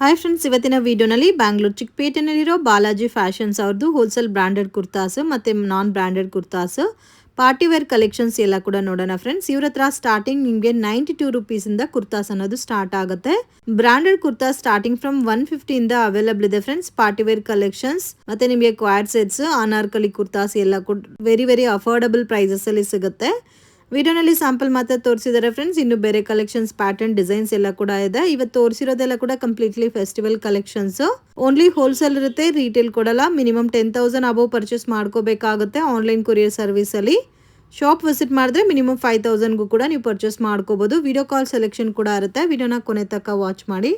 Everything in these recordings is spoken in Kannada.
ಹಾಯ್ ಫ್ರೆಂಡ್ಸ್, ಇವತ್ತಿನ ವಿಡಿಯೋನಲ್ಲಿ ಬ್ಯಾಂಗ್ಳೂರ್ ಚಿಕ್ಕಪೇಟೆನಲ್ಲಿರೋ ಬಾಲಾಜಿ ಫ್ಯಾಷನ್ಸ್ ಅವ್ರದ್ದು ಹೋಲ್ಸೇಲ್ ಬ್ರಾಂಡೆಡ್ ಕುರ್ತಾಸ್ ಮತ್ತು non branded kurtas party wear collections ಎಲ್ಲ ಕೂಡ ನೋಡೋಣ ಫ್ರೆಂಡ್ಸ್. ಇವ್ರ ಹತ್ರ ಸ್ಟಾರ್ಟಿಂಗ್ ನಿಮಗೆ 92 ರುಪೀಸಿಂದ ಕುರ್ತಾಸ್ ಅನ್ನೋದು ಸ್ಟಾರ್ಟ್ ಆಗುತ್ತೆ. ಬ್ರಾಂಡೆಡ್ ಕುರ್ತಾಸ್ ಸ್ಟಾರ್ಟಿಂಗ್ ಫ್ರಮ್ 150 ಇಂದ ಅವೈಲಬಲ್ ಇದೆ ಫ್ರೆಂಡ್ಸ್. ಪಾರ್ಟಿ ವೇರ್ ಕಲೆಕ್ಷನ್ಸ್ ಮತ್ತೆ ನಿಮಗೆ ಕ್ವಾಡ್ ಸೆಟ್ಸ್, ಅನಾರ್ಕಲಿ ಕುರ್ತಾಸ್ ಎಲ್ಲ ಕೂಡ ವೆರಿ ಅಫೋರ್ಡಬಲ್ ಪ್ರೈಸಸ್ ಅಲ್ಲಿ ಸಿಗುತ್ತೆ. ವಿಡಿಯೋನಲ್ಲಿ ಸ್ಯಾಂಪಲ್ ಮಾತ್ರ ತೋರಿಸಿದ್ದಾರೆ ಫ್ರೆಂಡ್ಸ್. ಇನ್ನು ಬೇರೆ ಕಲೆಕ್ಷನ್ಸ್, ಪ್ಯಾಟರ್ನ್, ಡಿಸೈನ್ಸ್ ಎಲ್ಲ ಕೂಡ ಇದೆ. ಇವತ್ತು ತೋರಿಸಿರೋದೆಲ್ಲ ಕೂಡ completely festival collections. Only wholesale ಇರುತ್ತೆ, ರೀಟೇಲ್ ಕೊಡಲ್ಲ. ಮಿನಿಮಮ್ 10,000 ಅಬೌವ್ ಪರ್ಚೇಸ್ ಮಾಡ್ಕೋಬೇಕಾಗುತ್ತೆ ಆನ್ಲೈನ್ ಕೊರಿಯರ್ ಸರ್ವಿಸ್ ಅಲ್ಲಿ. ಶಾಪ್ ವಿಸಿಟ್ ಮಾಡಿದ್ರೆ ಮಿನಿಮಮ್ 5,000ಗೂ ಕೂಡ ನೀವು ಪರ್ಚೇಸ್ ಮಾಡ್ಕೋಬಹುದು. ವಿಡಿಯೋ ಕಾಲ್ ಸೆಲೆಕ್ಷನ್ ಕೂಡ ಇರುತ್ತೆ. ವಿಡಿಯೋನ ಕೊನೆ ತನಕ ವಾಚ್ ಮಾಡಿ.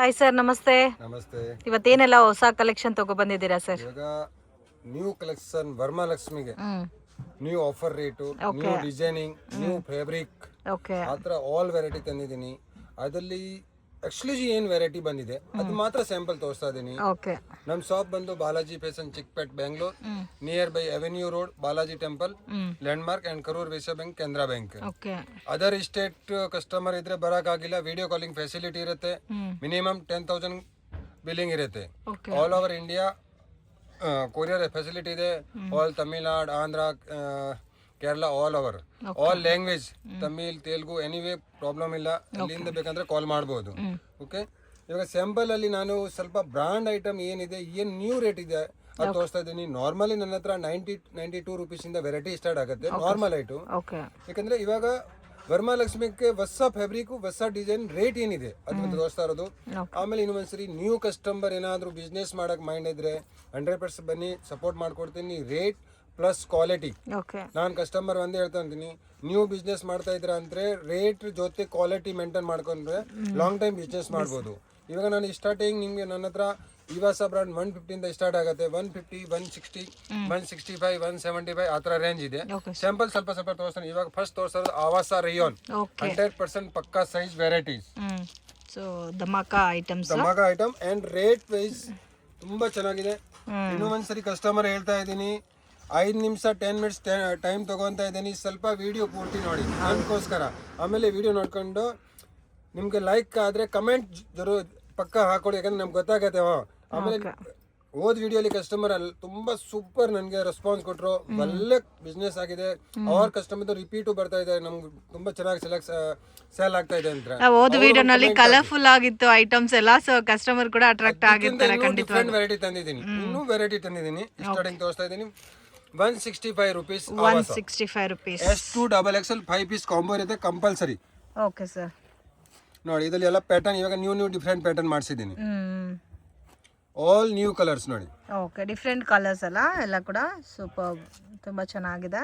ಹಾಯ್ ಸರ್, ನಮಸ್ತೆ. ನಮಸ್ತೆ. ಇವತ್ತೇನೆಲ್ಲ ಹೊಸ ಕಲೆಕ್ಷನ್ ತಗೋ ಬಂದಿದ್ದೀರಾ ಸರ್? ಇವಾಗ ನ್ಯೂ ಕಲೆಕ್ಷನ್ ವರಮಹಾಲಕ್ಷ್ಮಿಗೆ new offer rate, new designing, new fabric, ಆತರ ಆಲ್ ವೆರೈಟಿ ತಂದಿದ್ದೀನಿ. ಅದರಲ್ಲಿ ಎಕ್ಸ್ಕ್ಲೂಸಿವ್ ಏನ್ ವೆರೈಟಿ ಬಂದಿದೆ ಅದು ಮಾತ್ರ ಸ್ಯಾಂಪಲ್ ತೋರಿಸ್ತಾ ಇದೀನಿ. ನಮ್ ಶಾಪ್ ಬಂದು Balaji fashion, Chickpet, Bengaluru, near by avenue road, Balaji temple, land mark and Karur Vysya bank, Canara bank. Other state customer ಇದ್ರೆ ಬರಕ್ ಆಗಿಲ್ಲ, ವಿಡಿಯೋ ಕಾಲಿಂಗ್ ಫೆಸಿಲಿಟಿ ಇರುತ್ತೆ. ಮಿನಿಮಮ್ 10,000 ಬಿಲ್ಲಿಂಗ್ ಇರುತ್ತೆ. All over India courier facility ಇದೆ. All Tamil Nadu, Andhra, Kerala, all over, all language, Tamil, Telugu, anyway problem ಇಲ್ಲ. ಅಲ್ಲಿಂದ ಬೇಕಂದ್ರೆ ಕಾಲ್ ಮಾಡಬಹುದು. ಓಕೆ, ಇವಾಗ ಸ್ಯಾಂಪಲ್ ಅಲ್ಲಿ ನಾನು ಸ್ವಲ್ಪ ಬ್ರಾಂಡ್ ಐಟಮ್ ಏನಿದೆ, ಏನ್ ನ್ಯೂ ರೇಟ್ ಇದೆ ಅದು ತೋರಿಸ್ತಾ ಇದ್ದೀನಿ. ನಾರ್ಮಲಿ ನನ್ನ ಹತ್ರ 92 ರುಪೀಸ್ ಇಂದ ವೆರೈಟಿ ಸ್ಟಾರ್ಟ್ ಆಗುತ್ತೆ, ನಾರ್ಮಲ್ ಐಟು. ಯಾಕಂದ್ರೆ ಇವಾಗ ವರಮಹಾಲಕ್ಷ್ಮಿಗೆ ಹೊಸ ಫ್ಯಾಬ್ರಿಕ್, ಹೊಸ ಡಿಸೈನ್, ರೇಟ್ ಏನಿದೆ ಅದನ್ನ ತೋರಿಸ್ತಾ ಇರೋದು. ಆಮೇಲೆ ಇನ್ನೊಂದ್ಸರಿ ನ್ಯೂ ಕಸ್ಟಮರ್ ಏನಾದ್ರು ಬಿಸ್ನೆಸ್ ಮಾಡಕ್ ಮೈಂಡ್ ಇದ್ರೆ 100% ಬನ್ನಿ, ಸಪೋರ್ಟ್ ಮಾಡ್ಕೊಡ್ತೀನಿ. Rate plus quality. ನಾನು ಕಸ್ಟಮರ್ ಒಂದೇ ಹೇಳ್ತಾ ಇದ್ದೀನಿ, ನ್ಯೂ ಬಿಸ್ನೆಸ್ ಮಾಡ್ತಾ ಇದ್ರ ಅಂದ್ರೆ ರೇಟ್ ಜೊತೆ ಕ್ವಾಲಿಟಿ ಮೇಂಟೈನ್ ಮಾಡ್ಕೊಂಡ್ರೆ ಲಾಂಗ್ ಟೈಮ್ ಬಿಸ್ನೆಸ್ ಮಾಡ್ಬೋದು. ಇವಾಗ ನಾನು ಸ್ಟಾರ್ಟಿಂಗ್ ನಿಮ್ಗೆ ನನ್ನ ಹತ್ರ ಇವಾಸ ಬ್ರಾಂಡ್ 150 ಇಂದ ಸ್ಟಾರ್ಟ್ ಆಗುತ್ತೆ. 150, 160, 165, 175 ಆ ತರ ರೇಂಜ್ ಇದೆ. ಸ್ಯಾಂಪಲ್ ಸ್ವಲ್ಪ ತೋರಿಸ್ತಾನೆ. ಇವಾಗ ಫಸ್ಟ್ ತೋರಿಸೋದು ಆವಾಸ ರೇಯಾನ್, 100% ಪಕ್ಕಾ ಸೈಜ್ ವೆರೈಟೀಸ್. ಧಮಾಕ ಐಟಮ್ ಅಂಡ್ ರೇಟ್ ವೈಸ್ ತುಂಬಾ ಚೆನ್ನಾಗಿದೆ. ಇನ್ನೂ ಒಂದ್ಸರಿ ಕಸ್ಟಮರ್ ಹೇಳ್ತಾ ಇದ್ದೀನಿ, 5 ನಿಮಿಷ 10 ಮಿನಿಟ್ಸ್ ಟೈಮ್ ತಗೊಂತಾ ಇದ್ದೀನಿ. ಸ್ವಲ್ಪ ವಿಡಿಯೋ ಪೂರ್ತಿ ನೋಡಿ ಅದಕ್ಕೋಸ್ಕರ. ಆಮೇಲೆ ವಿಡಿಯೋ ನೋಡ್ಕೊಂಡು ನಿಮ್ಗೆ ಲೈಕ್ ಆದ್ರೆ ಕಮೆಂಟ್ ಜರೂರ್ ಪಕ್ಕ ಹಾಕೊಳ್ಳಿ, ಯಾಕಂದ್ರೆ ನಮ್ಗೆ ಗೊತ್ತಾಗತ್ತೆ. ಆಮೇಲೆ ಹೋದ್ ವಿಡಿಯೋಲಿ ಕಸ್ಟಮರ್ ತುಂಬಾ ಸೂಪರ್ ನನಗೆ ರೆಸ್ಪಾನ್ಸ್ ಕೊಟ್ರು. ಒಳ್ಳೆ ಬಿಸ್ನೆಸ್ ಆಗಿದೆ. ಅವ್ರ ಕಸ್ಟಮರ್ ರಿಪೀಟು ಬರ್ತಾ ಇದೆ, ನಮ್ಗೆ ತುಂಬಾ ಚೆನ್ನಾಗಿ ಸೇಲ್ ಆಗ್ತಾ ಇದೆ ಅಂತ. ಹೋದ ವಿಡಿಯೋನಲ್ಲಿ ಕಲರ್ಫುಲ್ ಆಗಿತ್ತು ಐಟಮ್ಸ್ ಎಲ್ಲ, ಸೊ ಕಸ್ಟಮರ್ ಕೂಡ ಅಟ್ರಾಕ್ಟ್ ಆಗಿರ್ತಾರೆ. ಡಿಫರೆಂಟ್ ವೆರೈಟಿ ತಂದಿದ್ದೀನಿ, ಇನ್ನೂ ವೆರೈಟಿ ತಂದಿದ್ದೀನಿ. ಸ್ಟಾರ್ಟಿಂಗ್ ತೋರಿಸ್ತಾ ಇದ್ದೀನಿ. 165 rupees, 165 rupees. S2 XXL 5 piece combo ಇರುತ್ತೆ ಕಂಪಲ್ಸರಿ. ಓಕೆ ಸರ್, ನೋಡಿ ಇದರಲ್ಲಿ ಎಲ್ಲ ಪ್ಯಾಟರ್ನ್ ಇವಾಗ ನ್ಯೂ ಡಿಫರೆಂಟ್ ಪ್ಯಾಟರ್ನ್ ಮಾಡಿಸಿದ್ದೀನಿ. ಆಲ್ ನ್ಯೂ ಕಲರ್ಸ್ ನೋಡಿ. ಓಕೆ, ಡಿಫರೆಂಟ್ ಕಲರ್ಸ್ ಎಲ್ಲ ಕೂಡ ಸೂಪರ್, ತುಂಬಾ ಚೆನ್ನಾಗಿದೆ.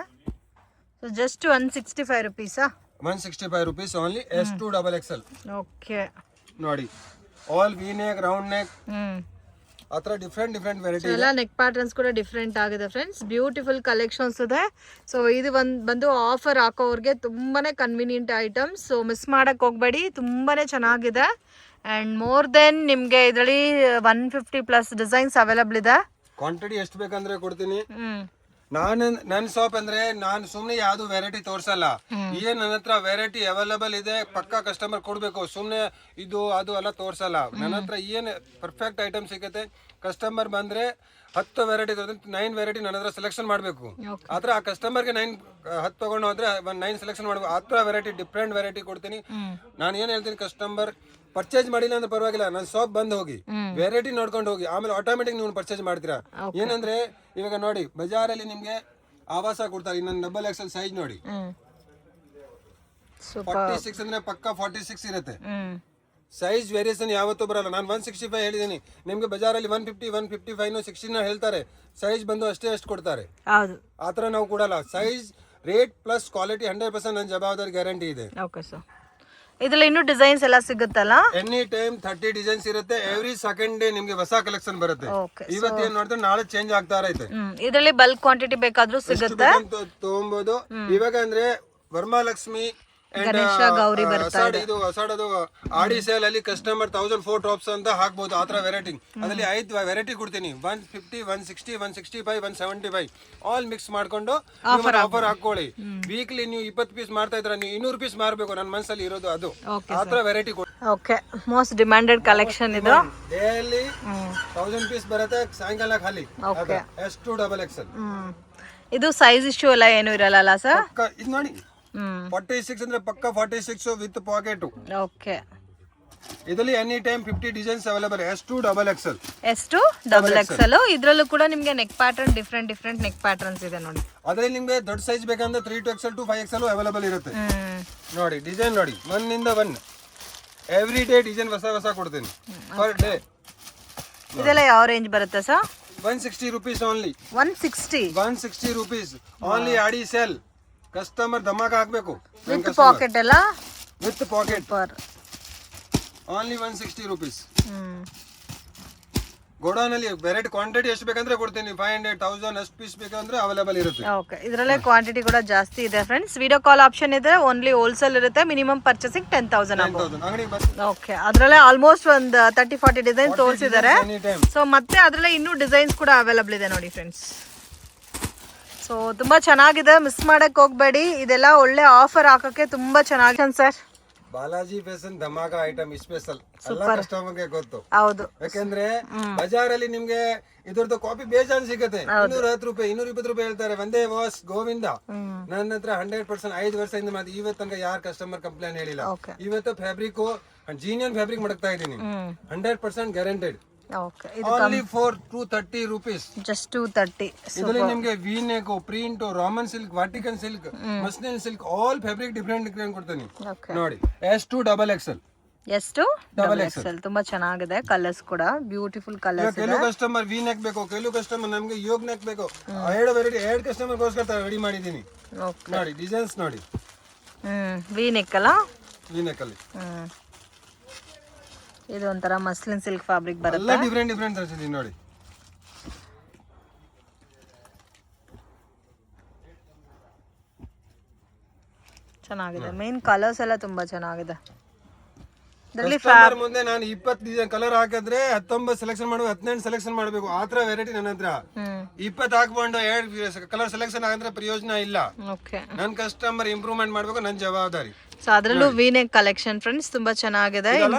ಸೊ ಜಸ್ಟ್ 165 ರುಪೀಸಾ? 165 rupees only. S2 XXL. Okay, ನೋಡಿ all V neck, round neck, ಆತರ ಡಿಫರೆಂಟ್ ವೆರೈಟಿ ಎಲ್ಲ ನೆಕ್ ಪ್ಯಾಟರ್ನ್ಸ್ ಕೂಡ ಡಿಫರೆಂಟ್ ಆಗಿದೆ ಫ್ರೆಂಡ್ಸ್. ಬ್ಯೂಟಿಫುಲ್ ಕಲೆಕ್ಷನ್ಸ್ ಇದೆ. ಸೊ ಇದು ಬಂದು ಆಫರ್ ಹಾಕೋರ್ಗೆ ತುಂಬಾನೇ ಕನ್ವೀನಿಯಂಟ್ ಐಟಮ್ಸ್. ಸೊ ಮಿಸ್ ಮಾಡಕ್ ಹೋಗ್ಬೇಡಿ, ತುಂಬಾನೇ ಚೆನ್ನಾಗಿದೆ. ಅಂಡ್ ಮೋರ್ ದೆನ್ ನಿಮ್ಗೆ ಇದರಲ್ಲಿ 150 ಪ್ಲಸ್ ಡಿಸೈನ್ಸ್ ಅವೈಲಬಲ್ ಇದೆ. ಕ್ವಾಂಟಿಟಿ ಎಷ್ಟು ಬೇಕಂದ್ರೆ ಕೊಡ್ತೀನಿ. ನನ್ನ ಶಾಪ್ ಅಂದ್ರೆ ನಾನು ಸುಮ್ನೆ ಯಾವ್ದು ವೆರೈಟಿ ತೋರ್ಸಲ್ಲ. ಏನ್ ನನ್ನ ಹತ್ರ ವೆರೈಟಿ ಅವೈಲಬಲ್ ಇದೆ ಪಕ್ಕಾ ಕಸ್ಟಮರ್ ಕೊಡ್ಬೇಕು. ಸುಮ್ನೆ ಇದು ಅದು ಎಲ್ಲ ತೋರ್ಸಲ್ಲ. ನನ್ನ ಹತ್ರ ಏನ್ ಪರ್ಫೆಕ್ಟ್ ಐಟಮ್ ಸಿಗುತ್ತೆ. ಕಸ್ಟಮರ್ ಬಂದ್ರೆ 10 ವೆರೈಟಿ 9 ವೆರೈಟಿ ನನ್ನ ಹತ್ರ ಸೆಲೆಕ್ಷನ್ ಮಾಡ್ಬೇಕು. ಆತರ ಆ ಕಸ್ಟಮರ್ಗೆ 10 ತಗೊಂಡು ಹೋದ್ರೆ 9 ಸೆಲೆಕ್ಷನ್ ಮಾಡ್ಬೇಕು. ಆತರ ವೆರೈಟಿ, ಡಿಫ್ರೆಂಟ್ ವೆರೈಟಿ ಕೊಡ್ತೀನಿ. ನಾನು ಏನ್ ಹೇಳ್ತೀನಿ, ಕಸ್ಟಮರ್ ಪರ್ಚೇಸ್ ಮಾಡಿಲ್ಲ ಅಂದ್ರೆ ಪರವಾಗಿಲ್ಲ, ನನ್ನ ಶಾಪ್ ಬಂದ್ ಹೋಗಿ ವೆರೈಟಿ ನೋಡ್ಕೊಂಡು ಹೋಗಿ, ಆಮೇಲೆ ಆಟೋಮೆಟಿಕ್ ನೀವು ಪರ್ಚೇಸ್ ಮಾಡ್ತೀರಾ. ಏನಂದ್ರೆ ಇವಾಗ ನೋಡಿ ಬಜಾರಲ್ಲಿ ನಿಮ್ಗೆ ಆವಾಸ ಕೊಡ್ತಾರೆ. ಇನ್ನೊಂದು XXL ಸೈಜ್ ನೋಡಿ, 46 ಅಂದ್ರೆ ಪಕ್ಕ 46 ಇರುತ್ತೆ. ಸೈಜ್ ವೇರಿಯೇಷನ್ ಯಾವತ್ತೂ ಬರಲ್ಲ. ನಾನು 165 ಹೇಳಿದೀನಿ, ನಿಮ್ಗೆ ಬಜಾರಲ್ಲಿ 150, 155, 60 ಹೇಳ್ತಾರೆ. ಸೈಜ್ ಬಂದು ಅಷ್ಟೇ ಕೊಡ್ತಾರೆ. ಆತರ ನಾವು ಕೊಡಲ್ಲ. ಸೈಜ್, ರೇಟ್ ಪ್ಲಸ್ ಕ್ವಾಲಿಟಿ 100% ನನ್ನ ಜವಾಬ್ದಾರಿ, ಗ್ಯಾರಂಟಿ ಇದೆ. ಇದ್ರಲ್ಲಿ ಇನ್ನೂ ಡಿಸೈನ್ಸ್ ಎಲ್ಲ ಸಿಗುತ್ತಲ್ಲ? ಎನಿ ಟೈಮ್ 30 ಡಿಸೈನ್ಸ್ ಇರುತ್ತೆ. ಎವ್ರಿ ಸೆಕೆಂಡ್ ಡೇ ನಿಮ್ಗೆ ಹೊಸ ಕಲೆಕ್ಷನ್ ಬರುತ್ತೆ. ಇವತ್ತು ಏನ್ ನೋಡಿದ್ರೆ ನಾಳೆ ಚೇಂಜ್ ಆಗ್ತಾ ಇರುತ್ತೆ. ಇದರಲ್ಲಿ ಬಲ್ಕ್ ಕ್ವಾಂಟಿಟಿ ಬೇಕಾದ್ರೂ ಸಿಗುತ್ತೆ, ತಗೊಬಹುದು. ಇವಾಗ ಅಂದ್ರೆ ವರಮಹಾಲಕ್ಷ್ಮಿ ಇದು ಹೊಸದು ಆಡಿ ಸೇಲ್ ಅಲ್ಲಿ ಕಸ್ಟಮರ್ 1004 ಡ್ರಾಪ್ಸ್ ಅಂತ ಹಾಕ್ಬಹುದು. ಆತರ ವೆರೈಟಿ ಅದರಲ್ಲಿ 5 ವೆರೈಟಿ ಕೊಡ್ತೀನಿ. 150, 160, 165, 175 ಆಲ್ ಮಿಕ್ಸ್ ಮಾಡ್ಕೊಂಡು ಆಫರ್ ಹಾಕೊಳ್ಳಿ. ವೀಕ್ಲಿ ನೀವು 20 ಪೀಸ್ ಮಾಡ್ತಾ ಇದ್ರ, ನೀವು 200 ಪೀಸ್ ಮಾರ್ಬೇಕು. ನನ್ನ ಮನಸ್ಸಲ್ಲಿ ಇರೋದು ಅದು. ಆತರ ವೆರೈಟಿ ಕೊಡಿ. ಓಕೆ ಮೋಸ್ಟ್ ಡಿಮ್ಯಾಂಡೆಡ್ ಕಲೆಕ್ಷನ್ ಇದು. ಡೈಲಿ 1000 ಪೀಸ್ ಬರುತ್ತೆ, ಸಾಯಂಕಾಲ ಖಾಲಿ. Okay S2 double XL. ಇದು ಸೈಜ್ ಇಶ್ಯೂ ಎಲ್ಲ ಏನು ಇರಲ್ಲ ಸರ್? ಇದು ನೋಡಿ 46 ಅಂದ್ರೆ ಪಕ್ಕ 46 ವಿತ್ ಪಾಕೆಟ್. ಓಕೆ ಇದರಲ್ಲಿ any time 50 designs available. S2 double XL. S2 double XL. ಇದರಲ್ಲೂ ಕೂಡ ನಿಮಗೆ neck pattern different neck patterns ಇದೆ ನೋಡಿ. ಅದರಲ್ಲಿ ನಿಮಗೆ ದೊಡ್ಡ ಸೈಜ್ ಬೇಕಂದ್ರೆ 3 to XL to 5 XL available ಇರುತ್ತೆ. ನೋಡಿ ಡಿಸೈನ್ ನೋಡಿ, 1 ಇಂದ 1 ಎವ್ರಿ ಡೇ ಡಿಸೈನ್ ಹೊಸ ಕೊಡ್ತೀನಿ ಪರ್ ಡೇ. ಇದೆಲ್ಲ ಯಾವ ರೇಂಜ್ ಬರುತ್ತೆ sir? 160 rupees only. 160 rupees only. ಆಡಿ ಸೇಲ್. ಕಸ್ಟಮರ್ ಧಮಾಕ ಹಾಕ್ಬೇಕು. ವಿತ್ ಪಾಕೆಟ್ ಎಲ್ಲ with packet per only 160 rupees. Godown ಅಲ್ಲಿ ವೆರೈಟಿ ಕ್ವಾಂಟಿಟಿ ಎಷ್ಟು ಬೇಕಂದ್ರೆ ಕೊಡ್ತೀನಿ. 500 1000 ಎಷ್ಟು ಪೀಸ್ ಬೇಕಂದ್ರೆ ಅವೈಲೇಬಲ್ ಇರುತ್ತೆ. ಓಕೆ ಇದರಲ್ಲೇ ಕ್ವಾಂಟಿಟಿ ಕೂಡ ಜಾಸ್ತಿ ಇದೆ ಫ್ರೆಂಡ್ಸ್. ವಿಡಿಯೋ ಕಾಲ್ ಆಪ್ಷನ್ ಇದೆ, ಓನ್ಲಿ ಹೋಲ್ಸೇಲ್ ಇರುತ್ತೆ. ಮಿನಿಮಮ್ ಪರ್ಚೇಸಿಂಗ್ 10,000 ಅಂಗಡಿ ಬಸ್. ಓಕೆ ಅದರಲ್ಲೇ ಆಲ್ಮೋಸ್ಟ್ ಒಂದು 30-40 ಡಿಸೈನ್ ತೋರಿಸಿದ್ದಾರೆ. ಸೊ ಮತ್ತೆ ಅದರಲ್ಲೇ ಇನ್ನೂ ಡಿಸೈನ್ಸ್ ಕೂಡ ಅವೈಲೇಬಲ್ ಇದೆ ನೋಡಿ ಫ್ರೆಂಡ್ಸ್. ಸೊ ತುಂಬಾ ಚೆನ್ನಾಗಿದೆ, ಮಿಸ್ ಮಾಡಕ್ ಹೋಗ್ಬೇಡಿ. ಇದೆಲ್ಲ ಒಳ್ಳೆ ಆಫರ್ ಹಾಕಕ್ಕೆ ತುಂಬಾ ಚೆನ್ನಾಗಿದೆ sir. Balaji fashion dhamaka item special ಎಲ್ಲ ಕಸ್ಟಮರ್ಗೆ ಗೊತ್ತು. ಹೌದು, ಯಾಕಂದ್ರೆ ಬಜಾರಲ್ಲಿ ನಿಮ್ಗೆ ಇದ್ರದ್ದು ಕಾಪಿ ಬೇಜಾನ್ ಸಿಗುತ್ತೆ. 210 ರೂಪಾಯಿ 220 ರೂಪಾಯಿ ಹೇಳ್ತಾರೆ. ಒಂದೇ ವಾಸ್ ಗೋವಿಂದ. ನನ್ನ ಹತ್ರ 100% 5 ವರ್ಷದಿಂದ ಮಾಡಿ ಇವತ್ತು ತನಕ ಯಾರು ಕಸ್ಟಮರ್ ಕಂಪ್ಲೇಂಟ್ ಹೇಳಿಲ್ಲ. ಇವತ್ತು ಫ್ಯಾಬ್ರಿಕ್ ಜೀನಿಯನ್ ಫ್ಯಾಬ್ರಿಕ್ ಮಾಡ್ತಾ ಇದ್ದೀನಿ. 100% guaranteed. Okay only for 230 rupees. Just 230. ಇದರಲ್ಲಿ ನಿಮಗೆ V neck, print, Roman silk, Vatican silk, muslin silk all fabric different ಕೊಡ್ತೀನಿ ನೋಡಿ. S2 double XL. ಎಷ್ಟು ಡಬಲ್ XL ತುಂಬಾ ಚೆನ್ನಾಗಿದೆ. ಕಲರ್ಸ್ ಕೂಡ ಬ್ಯೂಟಿಫುಲ್ ಕಲರ್ಸ್. ಕೆಲವು ಕಸ್ಟಮರ್ ವಿ ನೆಕ್ ಬೇಕು, ಕೆಲವು ಕಸ್ಟಮರ್ ನಮಗೆ ಯೋಗ್ ನೆಕ್ ಬೇಕು. ಎರಡು ವೆರೈಟಿ 2 ಕಸ್ಟಮರ್ಗೋಸ್ಕರ ರೆಡಿ ಮಾಡಿದ್ದೀನಿ ನೋಡಿ. ಡಿಸೈನ್ಸ್ ನೋಡಿ. ವಿ ನೆಕ್ ಅಲ್ಲ, ವಿ ನೆಕ್ ಅಲ್ಲಿ ಇದು ಒಂಥರ ಮಸ್ಲಿನ್ ಸಿಲ್ಕ್ ಫ್ಯಾಬ್ರಿಕ್ ಬರುತ್ತೆ. ಎಲ್ಲ ಡಿಫ್ರೆಂಟ್ ತರಿಸಿದ್ದೀನಿ ನೋಡಿ. ಚೆನ್ನಾಗಿದೆ. ಮೇನ್ ಕಲರ್ಸ್ ಎಲ್ಲ ತುಂಬಾ ಚೆನ್ನಾಗಿದೆ. ಕಸ್ಟಮರ್ ಮುಂದೆ ನಾನು 20 ಡಿಸೈನ್ ಕಲರ್ ಹಾಕಿದ್ರೆ 19 ಸೆಲೆಕ್ಷನ್ ಮಾಡಬೇಕು, 18 ಸೆಲೆಕ್ಷನ್ ಮಾಡಬೇಕು. ಆ ತರ ವೆರೈಟಿ ನನ್ನ ಹತ್ರ. 20 ಹಾಕೊಂಡು 2 ಕಲರ್ ಸೆಲೆಕ್ಷನ್ ಆಗಿದ್ರೆ ಪ್ರಯೋಜನ ಇಲ್ಲ. ನನ್ನ ಕಸ್ಟಮರ್ ಇಂಪ್ರೂವ್ಮೆಂಟ್ ಮಾಡಬೇಕು, ನನ್ನ ಜವಾಬ್ದಾರಿ. ಸೊ ಅದರಲ್ಲೂ ವಿನೆಕ್ ಕಲೆಕ್ಷನ್ ಫ್ರೆಂಡ್ಸ್ ತುಂಬಾ ಚೆನ್ನಾಗಿದೆ.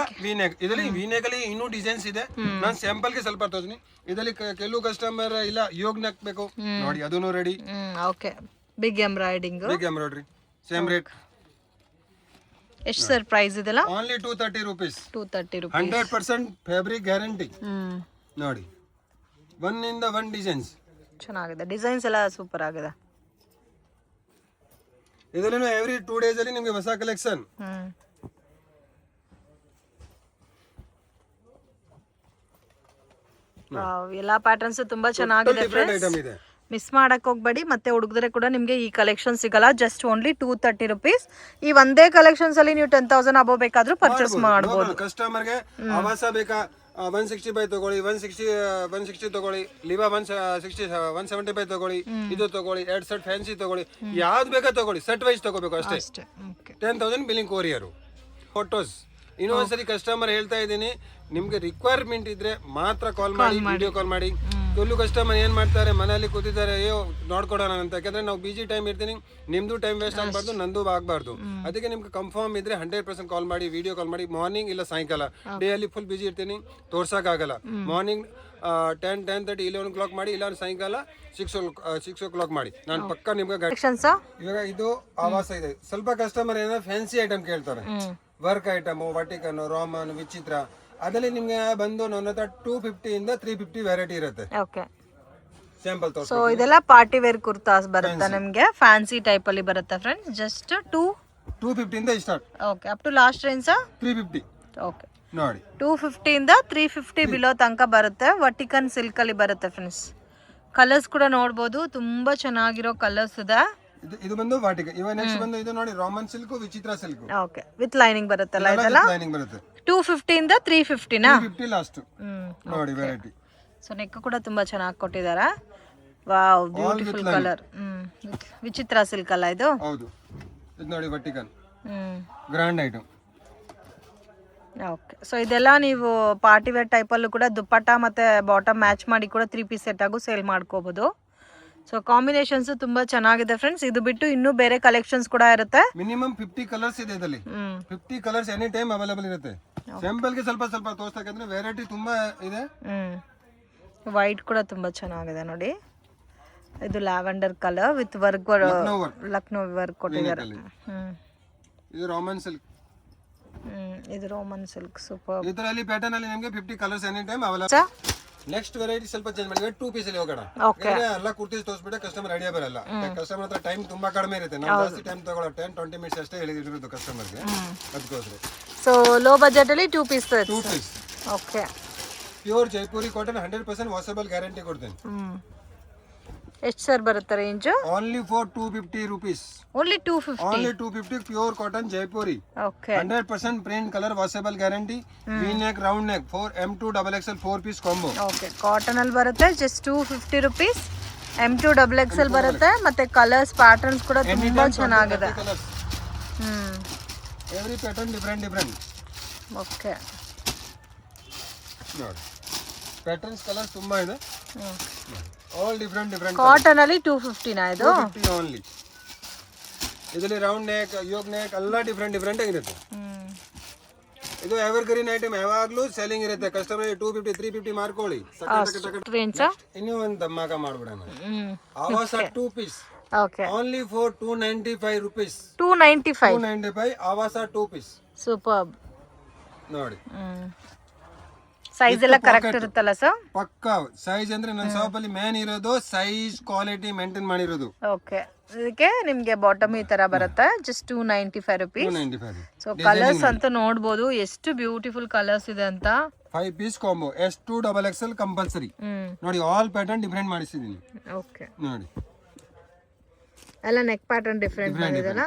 ವಿನೆಕ್ ಇದರಲ್ಲಿ ವಿನೆಕ್ ಅಲ್ಲಿ ಇನ್ನೂ ಡಿಸೈನ್ಸ್ ಇದೆ. ನಾನು ಸ್ಯಾಂಪಲ್ ಗೆ ಸ್ವಲ್ಪ ತೋರಿಸ್ತೀನಿ. ಇದರಲ್ಲಿ ಕೆಲವು ಕಸ್ಟಮರ್ ಇಲ್ಲ ಯೋಗ್ ನೆಕ್ ಬೇಕು ನೋಡಿ, ಅದನ್ನು ready. Okay big embroidering same rate. ಎಷ್ಟು ಸರ್ ಪ್ರೈಸ್ ಇದೆಲ್ಲ? Only 230 rupees. 100% ಫ್ಯಾಬ್ರಿಕ್ ಗ್ಯಾರಂಟಿ ನೋಡಿ. 1 ಇಂದ 1 ಡಿಸೈನ್ಸ್ ಚೆನ್ನಾಗಿದೆ. ಡಿಸೈನ್ಸ್ ಎಲ್ಲ ಸೂಪರ್ ಆಗಿದೆ. ಇದರಲ್ಲಿ ಎವ್ರಿ 2 days ಅಲ್ಲಿ ನಿಮಗೆ ಹೊಸ ಕಲೆಕ್ಷನ್. ಎಲ್ಲಾ ಪ್ಯಾಟರ್ನ್ಸ್ ತುಂಬಾ ಚೆನ್ನಾಗಿದೆ ಫ್ರೆಂಡ್ಸ್. ಮಿಸ್ ಮಾಡಕ್ ಹೋಗ್ಬೇಡಿ. ಮತ್ತೆ ಹುಡುಗದ್ರೆ ಕೂಡ ನಿಮ್ಗೆ ಈ ಕಲೆಕ್ಷನ್ ಸಿಗಲ್ಲ. Just only 230 rupees. ಈ ಒಂದೇ ಕಲೆಕ್ಷನ್ಸ್ ಅಲ್ಲಿ ನೀವು 10,000 ಅಬೋ ಬೇಕಾದ್ರೂ ಪರ್ಚೇಸ್ ಮಾಡಬಹುದು. ಕಸ್ಟಮರ್ಗೆ ಆವಾಸ ಬೇಕಾ 165 ತಗೊಳ್ಳಿ, 160 ತಗೊಳ್ಳಿ, ಲಿವಾ 175 ತಗೊಳ್ಳಿ, ಇದು ತಗೊಳ್ಳಿ, 2 ಸೆಟ್ ಫ್ಯಾನ್ಸಿ ತಗೊಳ್ಳಿ, ಯಾವ್ದು ಬೇಕಾ ತಗೊಳ್ಳಿ. ಸೆಟ್ ವೈಸ್ ತಗೋಬೇಕು ಅಷ್ಟೇ. 10,000 ಬಿಲ್ಲಿಂಗ್ ಕೊರಿಯರ್. ಫೋಟೋಸ್ ಇನ್ನೊಂದ್ಸರಿ ಕಸ್ಟಮರ್ ಹೇಳ್ತಾ ಇದ್ದೀನಿ, ನಿಮ್ಗೆ ರಿಕ್ವೈರ್ಮೆಂಟ್ ಇದ್ರೆ ಮಾತ್ರ ಕಾಲ್ ಮಾಡಿ, ವಿಡಿಯೋ ಕಾಲ್ ಮಾಡಿ. ಕೆಲವು ಕಸ್ಟಮರ್ ಏನ್ ಮಾಡ್ತಾರೆ, ಮನೆಯಲ್ಲಿ ಕೂತಿದ್ದಾರೆ, ಅಯ್ಯೋ ನೋಡ್ಕೊಡೋಣ ಅಂತ. ಯಾಕಂದ್ರೆ ನಾವು ಬಿಜಿ ಟೈಮ್ ಇರ್ತೀನಿ, ನಿಮ್ದು ಟೈಮ್ ವೇಸ್ಟ್ ಆಗಬಾರ್ದು, ನಂದು ಆಗಬಾರ್ದು. ಅದಕ್ಕೆ ನಿಮ್ಗೆ ಕನ್ಫರ್ಮ್ ಇದ್ರೆ 100% ಕಾಲ್ ಮಾಡಿ, ವಿಡಿಯೋ ಕಾಲ್ ಮಾಡಿ. ಮಾರ್ನಿಂಗ್ ಇಲ್ಲ ಸಾಯಂಕಾಲ. ಡೇ ಅಲ್ಲಿ ಫುಲ್ ಬಿಜಿ ಇರ್ತೀನಿ, ತೋರ್ಸಕ್ಕಾಗಲ್ಲ. ಮಾರ್ನಿಂಗ್ 10, 10:30, 11 o'clock ಮಾಡಿ, ಇಲ್ಲ ಸಾಯಂಕಾಲ 6 o'clock ಮಾಡಿ. ನಾನು ಪಕ್ಕ ನಿಮ್ಗೆ ಇವಾಗ ಇದು ಆವಾಸ ಇದೆ. ಸ್ವಲ್ಪ ಕಸ್ಟಮರ್ ಏನಾದ್ರು ಫ್ಯಾನ್ಸಿ ಐಟಮ್ ಕೇಳ್ತಾರೆ, ವರ್ಕ್ ಐಟಮ್, ವಾಟಿಕನ್, ರಾಮನ್, ವಿಚಿತ್ರ. ಅದರಲ್ಲಿ ನಿಮ್ಗೆ ಬಂದು ನನ್ನ ಹತ್ರ 250 ಇಂದ 350 ವೆರೈಟಿ ಇರುತ್ತೆ. ಸ್ಯಾಂಪಲ್ ತೋರಿಸಿ. ಸೊ ಇದೆಲ್ಲ ಪಾರ್ಟಿ ವೇರ್ ಕುರ್ತಾಸ್ ಬರುತ್ತೆ ನಿಮಗೆ. ಫ್ಯಾನ್ಸಿ ಟೈಪ್ ಅಲ್ಲಿ ಬರುತ್ತೆ ಫ್ರೆಂಡ್ಸ್. ಜಸ್ಟ್ 250 ಇಂದ start. Okay up to last range 350. Okay ನೋಡಿ 250 ಇಂದ 350 ಬಿಲೋ ತನಕ ಬರುತ್ತೆ. ವರ್ಟಿಕನ್ ಸಿಲ್ಕ್ ಅಲ್ಲಿ ಬರುತ್ತೆ ಫ್ರೆಂಡ್ಸ್. ಕಲರ್ಸ್ ಕೂಡ ನೋಡಬಹುದು, ತುಂಬಾ ಚೆನ್ನಾಗಿರೋ ಕಲರ್ಸ್ ಇದೆ. ಇದು ಬಂದು ವಾಟಿಕ. ಇವಾಗ ನೆಕ್ಸ್ಟ್ ಬಂದು ಇದು ನೋಡಿ, ರಾಮನ್ ಸಿಲ್ಕ್, ವಿಚಿತ್ರ ಸಿಲ್ಕ್. ಓಕೆ ವಿತ್ ಲೈನಿಂಗ್ ಬರುತ್ತಲ್ಲ ಇದೆಲ್ಲ. ಲೈನಿಂಗ್ ಬರುತ್ತೆ. 250 ಇಂದ 350 ನಾ? 350 ಲಾಸ್ಟ್ ನೋಡಿ ವೆರೈಟಿ. ಸೊ ನೆಕ್ ಕೂಡ ತುಂಬಾ ಚೆನ್ನಾಗಿ ಕೊಟ್ಟಿದ್ದಾರೆ. Wow beautiful colour. ವಿಚಿತ್ರ ಸಿಲ್ಕ್ ಅಲ್ಲ ಇದು? ಹೌದು. ಇದು ನೋಡಿ ವರ್ಟಿಕನ್ ಗ್ರ್ಯಾಂಡ್ ಐಟಮ್. ಓಕೆ ಸೊ ಇದೆಲ್ಲ ನೀವು ಪಾರ್ಟಿ ವೇರ್ ಟೈಪ್ ಅಲ್ಲೂ ಕೂಡ ದುಪ್ಪಟ್ಟ ಮತ್ತೆ ಬಾಟಮ್ ಮ್ಯಾಚ್ ಮಾಡಿ ಕೂಡ 3 ಪೀಸ್ ಸೆಟ್ ಆಗು ಸೇಲ್ ಮಾಡ್ಕೋಬಹುದು. ಸೊ ಕಾಂಬಿನೇಷನ್ಸ್ ತುಂಬಾ ಚೆನ್ನಾಗಿದೆ ಫ್ರೆಂಡ್ಸ್. ಇದು ಬಿಟ್ಟು ಇನ್ನೂ ಬೇರೆ ಕಲೆಕ್ಷನ್ಸ್ ಕೂಡ ಇರುತ್ತೆ. ಮಿನಿಮಮ್ 50 ಕಲರ್ಸ್ ಇದೆ ಇದರಲ್ಲಿ. 50 ಕಲರ್ಸ್ ಎನಿ ಟೈಮ್ ಅವೈಲೇಬಲ್ ಇರುತ್ತೆ. ಸ್ಯಾಂಪಲ್ ಗೆ ಸ್ವಲ್ಪ ಸ್ವಲ್ಪ ತೋರಿಸ್ತಕ್ಕಂದ್ರೆ ವೆರೈಟಿ ತುಂಬಾ ಇದೆ. ವೈಟ್ ಕೂಡ ತುಂಬಾ ಚೆನ್ನಾಗಿದೆ ನೋಡಿ. ಇದು lavender colour with work, Lucknow work ಕೊಟ್ಟಿದ್ದಾರೆ. ಇದು ರೋಮನ್ ಸಿಲ್ಕ್. ಇದು ರೋಮನ್ ಸಿಲ್ಕ್ ಸೂಪರ್. ಇದರಲ್ಲಿ ಪ್ಯಾಟರ್ನ್ ಅಲ್ಲಿ ನಿಮಗೆ 50 colours any time available. Next variety ಸ್ವಲ್ಪ ಚೇಂಜ್ ಮಾಡಿ 2 ಪೀಸ್ ಅಲ್ಲಿ ಹೋಗೋಣ. ಎಲ್ಲ ಕುರ್ತೀಸ್ ತೋರಿಸ್ಬಿಟ್ಟೆ ಕಸ್ಟಮರ್ ಐಡಿಯಾ ಬರಲ್ಲ. ಕಸ್ಟಮರ್ ಹತ್ರ ಟೈಮ್ ತುಂಬಾ ಕಡಿಮೆ ಇರುತ್ತೆ. ನಾವು ಜಾಸ್ತಿ ಟೈಮ್ ತಗೊಳ್ಳೋ 10-20 ಮಿನಿಟ್ಸ್ ಅಷ್ಟೇ ಹೇಳಿದಿರೋದು ಕಸ್ಟಮರ್ಗೆ. ಅದಕ್ಕೋಸ್ಕರ ಸೊ ಲೋ ಬಜೆಟ್ ಅಲ್ಲಿ 2 piece. 2 piece okay. Pure Jaipuri cotton 100% washable guarantee ಕೊಡ್ತೀನಿ. ಎಷ್ಟು ಸರ್ ಬರುತ್ತೆ range? Only for 250 rupees. Only 250. Only 250 pure cotton Jaipuri. Okay. 100% print colour washable guarantee. V neck round neck 4 M2 XXL 4 piece combo. Okay. Cotton ಅಲ್ಲಿ ಬರುತ್ತೆ ಜಸ್ಟ್ 250 rupees. M2 XXL ಬರುತ್ತೆ. ಮತ್ತೆ ಕಲರ್ಸ್ ಪ್ಯಾಟರ್ನ್ಸ್ ಕೂಡ ತುಂಬಾ ಚೆನ್ನಾಗಿದೆ. Every pattern different. ಓಕೆ. ನೋಡಿ ಪ್ಯಾಟರ್ನ್ಸ್ ಕಲರ್ಸ್ ತುಂಬಾ ಇದೆ. All different. ಕಾಟನ್ ಅಲ್ಲಿ 250 ನಾ ಇದು? 250 ಓನ್ಲಿ. ಇದರಲ್ಲಿ ರೌಂಡ್ ನೆಕ್, ಯೋಗ್ ನೆಕ್ ಎಲ್ಲ ಡಿಫರೆಂಟ್ ಆಗಿರುತ್ತೆ. ಇದು ಎವರ್ ಗ್ರೀನ್ ಐಟಮ್ ಯಾವಾಗಲೂ ಸೆಲ್ಲಿಂಗ್ ಇರುತ್ತೆ. ಕಸ್ಟಮರ್ 250 350 ಮಾರ್ಕೊಳ್ಳಿ. ಇನ್ನೂ ಒಂದು ಧಮಾಕ ಮಾಡ್ಬಿಡೋಣ. ಆವಾಸ 2 piece. Okay. Only for 295 rupees. 295 ಆವಾಸ 2 ಪೀಸ್. ಸೂಪರ್ ನೋಡಿ ಸೈಜ್ ಎಲ್ಲ ಕರೆಕ್ಟ್ ಇರುತ್ತಲ್ಲ ಸರ್? ಪಕ್ಕಾ ಸೈಜ್ ಅಂದ್ರೆ ನನ್ನ ಶಾಪ್ ಅಲ್ಲಿ ಮೇನ್ ಇರೋದು ಸೈಜ್ ಕ್ವಾಲಿಟಿ ಮೇಂಟೈನ್ ಮಾಡಿರೋದು. ಓಕೆ. ಇದಕ್ಕೆ ನಿಮ್ಗೆ ಬಾಟಮ್ ಈ ತರ ಬರುತ್ತೆ ಜಸ್ಟ್ 295 rupees. 295. ಸೊ ಕಲರ್ಸ್ ಅಂತ ನೋಡಬಹುದು ಎಷ್ಟು ಬ್ಯೂಟಿಫುಲ್ ಕಲರ್ಸ್ ಇದೆ ಅಂತ. 5 piece combo S2 XXL compulsory. ನೋಡಿ ಆಲ್ ಪ್ಯಾಟರ್ನ್ ಡಿಫರೆಂಟ್ ಮಾಡಿಸಿದೀನಿ. ಓಕೆ. ನೋಡಿ ಎಲ್ಲ ನೆಕ್ ಪ್ಯಾಟರ್ನ್ ಡಿಫರೆಂಟ್ ಬಂದಿದೆನಾ?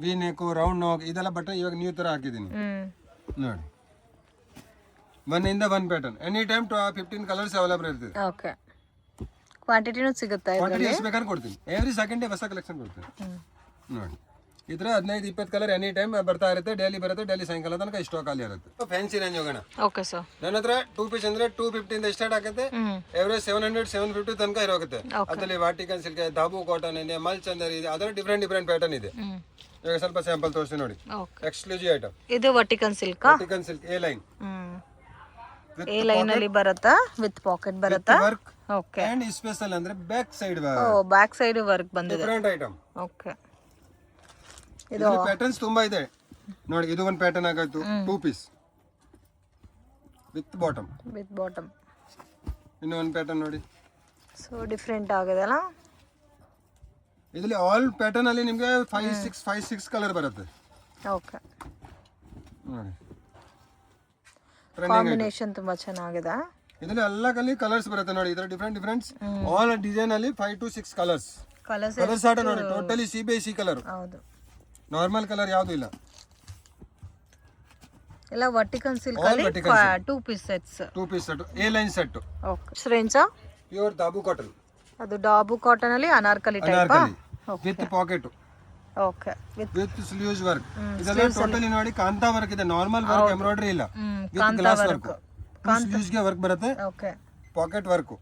ವಿ ನೆಕ್, ರೌಂಡ್ ನೆಕ್ ಇದೆಲ್ಲ ಬಟನ್ ಇವಾಗ ನ್ಯೂ ತರ ಹಾಕಿದೀನಿ. ನೋಡಿ 1 ಇಂದ 1 pattern any time 15 colours available ಇರ್ತದೆ. ಓಕೆ. ಕ್ವಾಂಟಿಟಿನೂ ಸಿಗುತ್ತೆ ಕ್ವಾಂಟಿಟಿ ಎಷ್ಟು ಬೇಕಾದ್ರೂ ಕೊಡ್ತೀನಿ. ಎವ್ರಿ ಸೆಕೆಂಡ್ ಡೇ ಹೊಸ ಕಲೆಕ್ಷನ್ ಕೊಡ್ತೀನಿ. ನೋಡಿ ಇದ್ರ 15-20 ಕಲರ್ ಎನಿ ಟೈಮ್ ಬರ್ತಾ ಇರುತ್ತೆ. ಡೈಲಿ ಬರುತ್ತೆ. ಡೈಲಿ ಸಾಯಂಕಾಲ ತನಕ ಸ್ಟಾಕ್ ಖಾಲಿ ಆಗುತ್ತೆ. ಫ್ಯಾನ್ಸಿ ರೇಂಜ್ ಹೋಗೋಣ. Okay sir. ನನ್ನ ಹತ್ರ 2 ಪೀಸ್ ಅಂದ್ರೆ 250 ಇಂದ ಸ್ಟಾರ್ಟ್ ಆಗುತ್ತೆ. ಎವರೇಜ್ 700-750 ತನಕ ಇರೋಗುತ್ತೆ. ಅದರಲ್ಲಿ ವಾಟಿಕನ್ ಸಿಲ್ಕ್, ದಾಬು ಕಾಟನ್ ಇದೆ, ಮಲ್ ಚಂದರ್ ಇದೆ. ಅದರ ಡಿಫರೆಂಟ್ ಪ್ಯಾಟರ್ನ್ ಇದೆ. ಇವಾಗ ಸ್ವಲ್ಪ ಸ್ಯಾಂಪಲ್ ತೋರಿಸಿ ನೋಡಿ. ಎಕ್ಸ್ಕ್ಲೂಸಿವ್ ಐಟಮ್ ಇದು. Vertical silk. Vertical silk A line. A line ಅಲ್ಲಿ ಬರುತ್ತಾ ವಿತ್ ಪಾಕೆಟ್ ಬರುತ್ತಾ? ವರ್ಕ್. ಓಕೆ. ಅಂಡ್ ಸ್ಪೆಷಲ್ ಅಂದ್ರೆ back side back side work ಬಂದಿದೆ. Different item. ಓಕೆ. ಇದು ಪ್ಯಾಟರ್ನ್ಸ್ ತುಂಬಾ ಇದೆ ನೋಡಿ. ಇದು ಒಂದು ಪ್ಯಾಟರ್ನ್ ಆಗುತ್ತೆ 2 ಪೀಸ್ ವಿತ್ ಬಾಟಮ್. ಇನ್ನು ಒಂದು ಪ್ಯಾಟರ್ನ್ ನೋಡಿ. ಸೊ ಡಿಫರೆಂಟ್ ಆಗಿದೆ ಅಲ್ಲ. ಇದರಲ್ಲಿ ಆಲ್ ಪ್ಯಾಟರ್ನ್ ಅಲ್ಲಿ ನಿಮಗೆ 5-6 ಕಲರ್ ಬರುತ್ತೆ. ಓಕೆ. ನೋಡಿ ಕಾಂಬಿನೇಷನ್ ತುಂಬಾ ಚೆನ್ನಾಗಿದೆ. ಇದರಲ್ಲಿ ಎಲ್ಲ ಕಲರ್ಸ್ ಬರುತ್ತೆ ನೋಡಿ. ಇದರ ಡಿಫರೆಂಟ್ ಆಲ್ ಡಿಸೈನ್ ಅಲ್ಲಿ 5-6 ಕಲರ್ಸ್ ಆಟ ನೋಡಿ. Totally CBC colour. ಹೌದು. ನಾರ್ಮಲ್ ಕಲರ್ ಯಾವುದು ಇಲ್ಲ. ಎಲ್ಲ ವರ್ಟಿಕಲ್ ಸಿಲ್ಕ್ ಅಲ್ಲಿ 2 piece sets. 2 piece set A line set. Okay. Range pure dabu cotton. ಅದು ಡಾಬು ಕಾಟನ್ ಅಲ್ಲಿ Anarkali type with pocket. Okay. With sleeves work. ಇದೆಲ್ಲ ಟೋಟಲಿ ನೋಡಿ ಕಾಂತಾ ವರ್ಕ್ ಇದೆ. ನಾರ್ಮಲ್ ವರ್ಕ್ ಎಂಬ್ರಾಯ್ಡರಿ ಇಲ್ಲ. With glass work. ಸ್ಲೀವ್ಸ್ ಗೆ ವರ್ಕ್ ಬರುತ್ತೆ. Okay. Pocket work.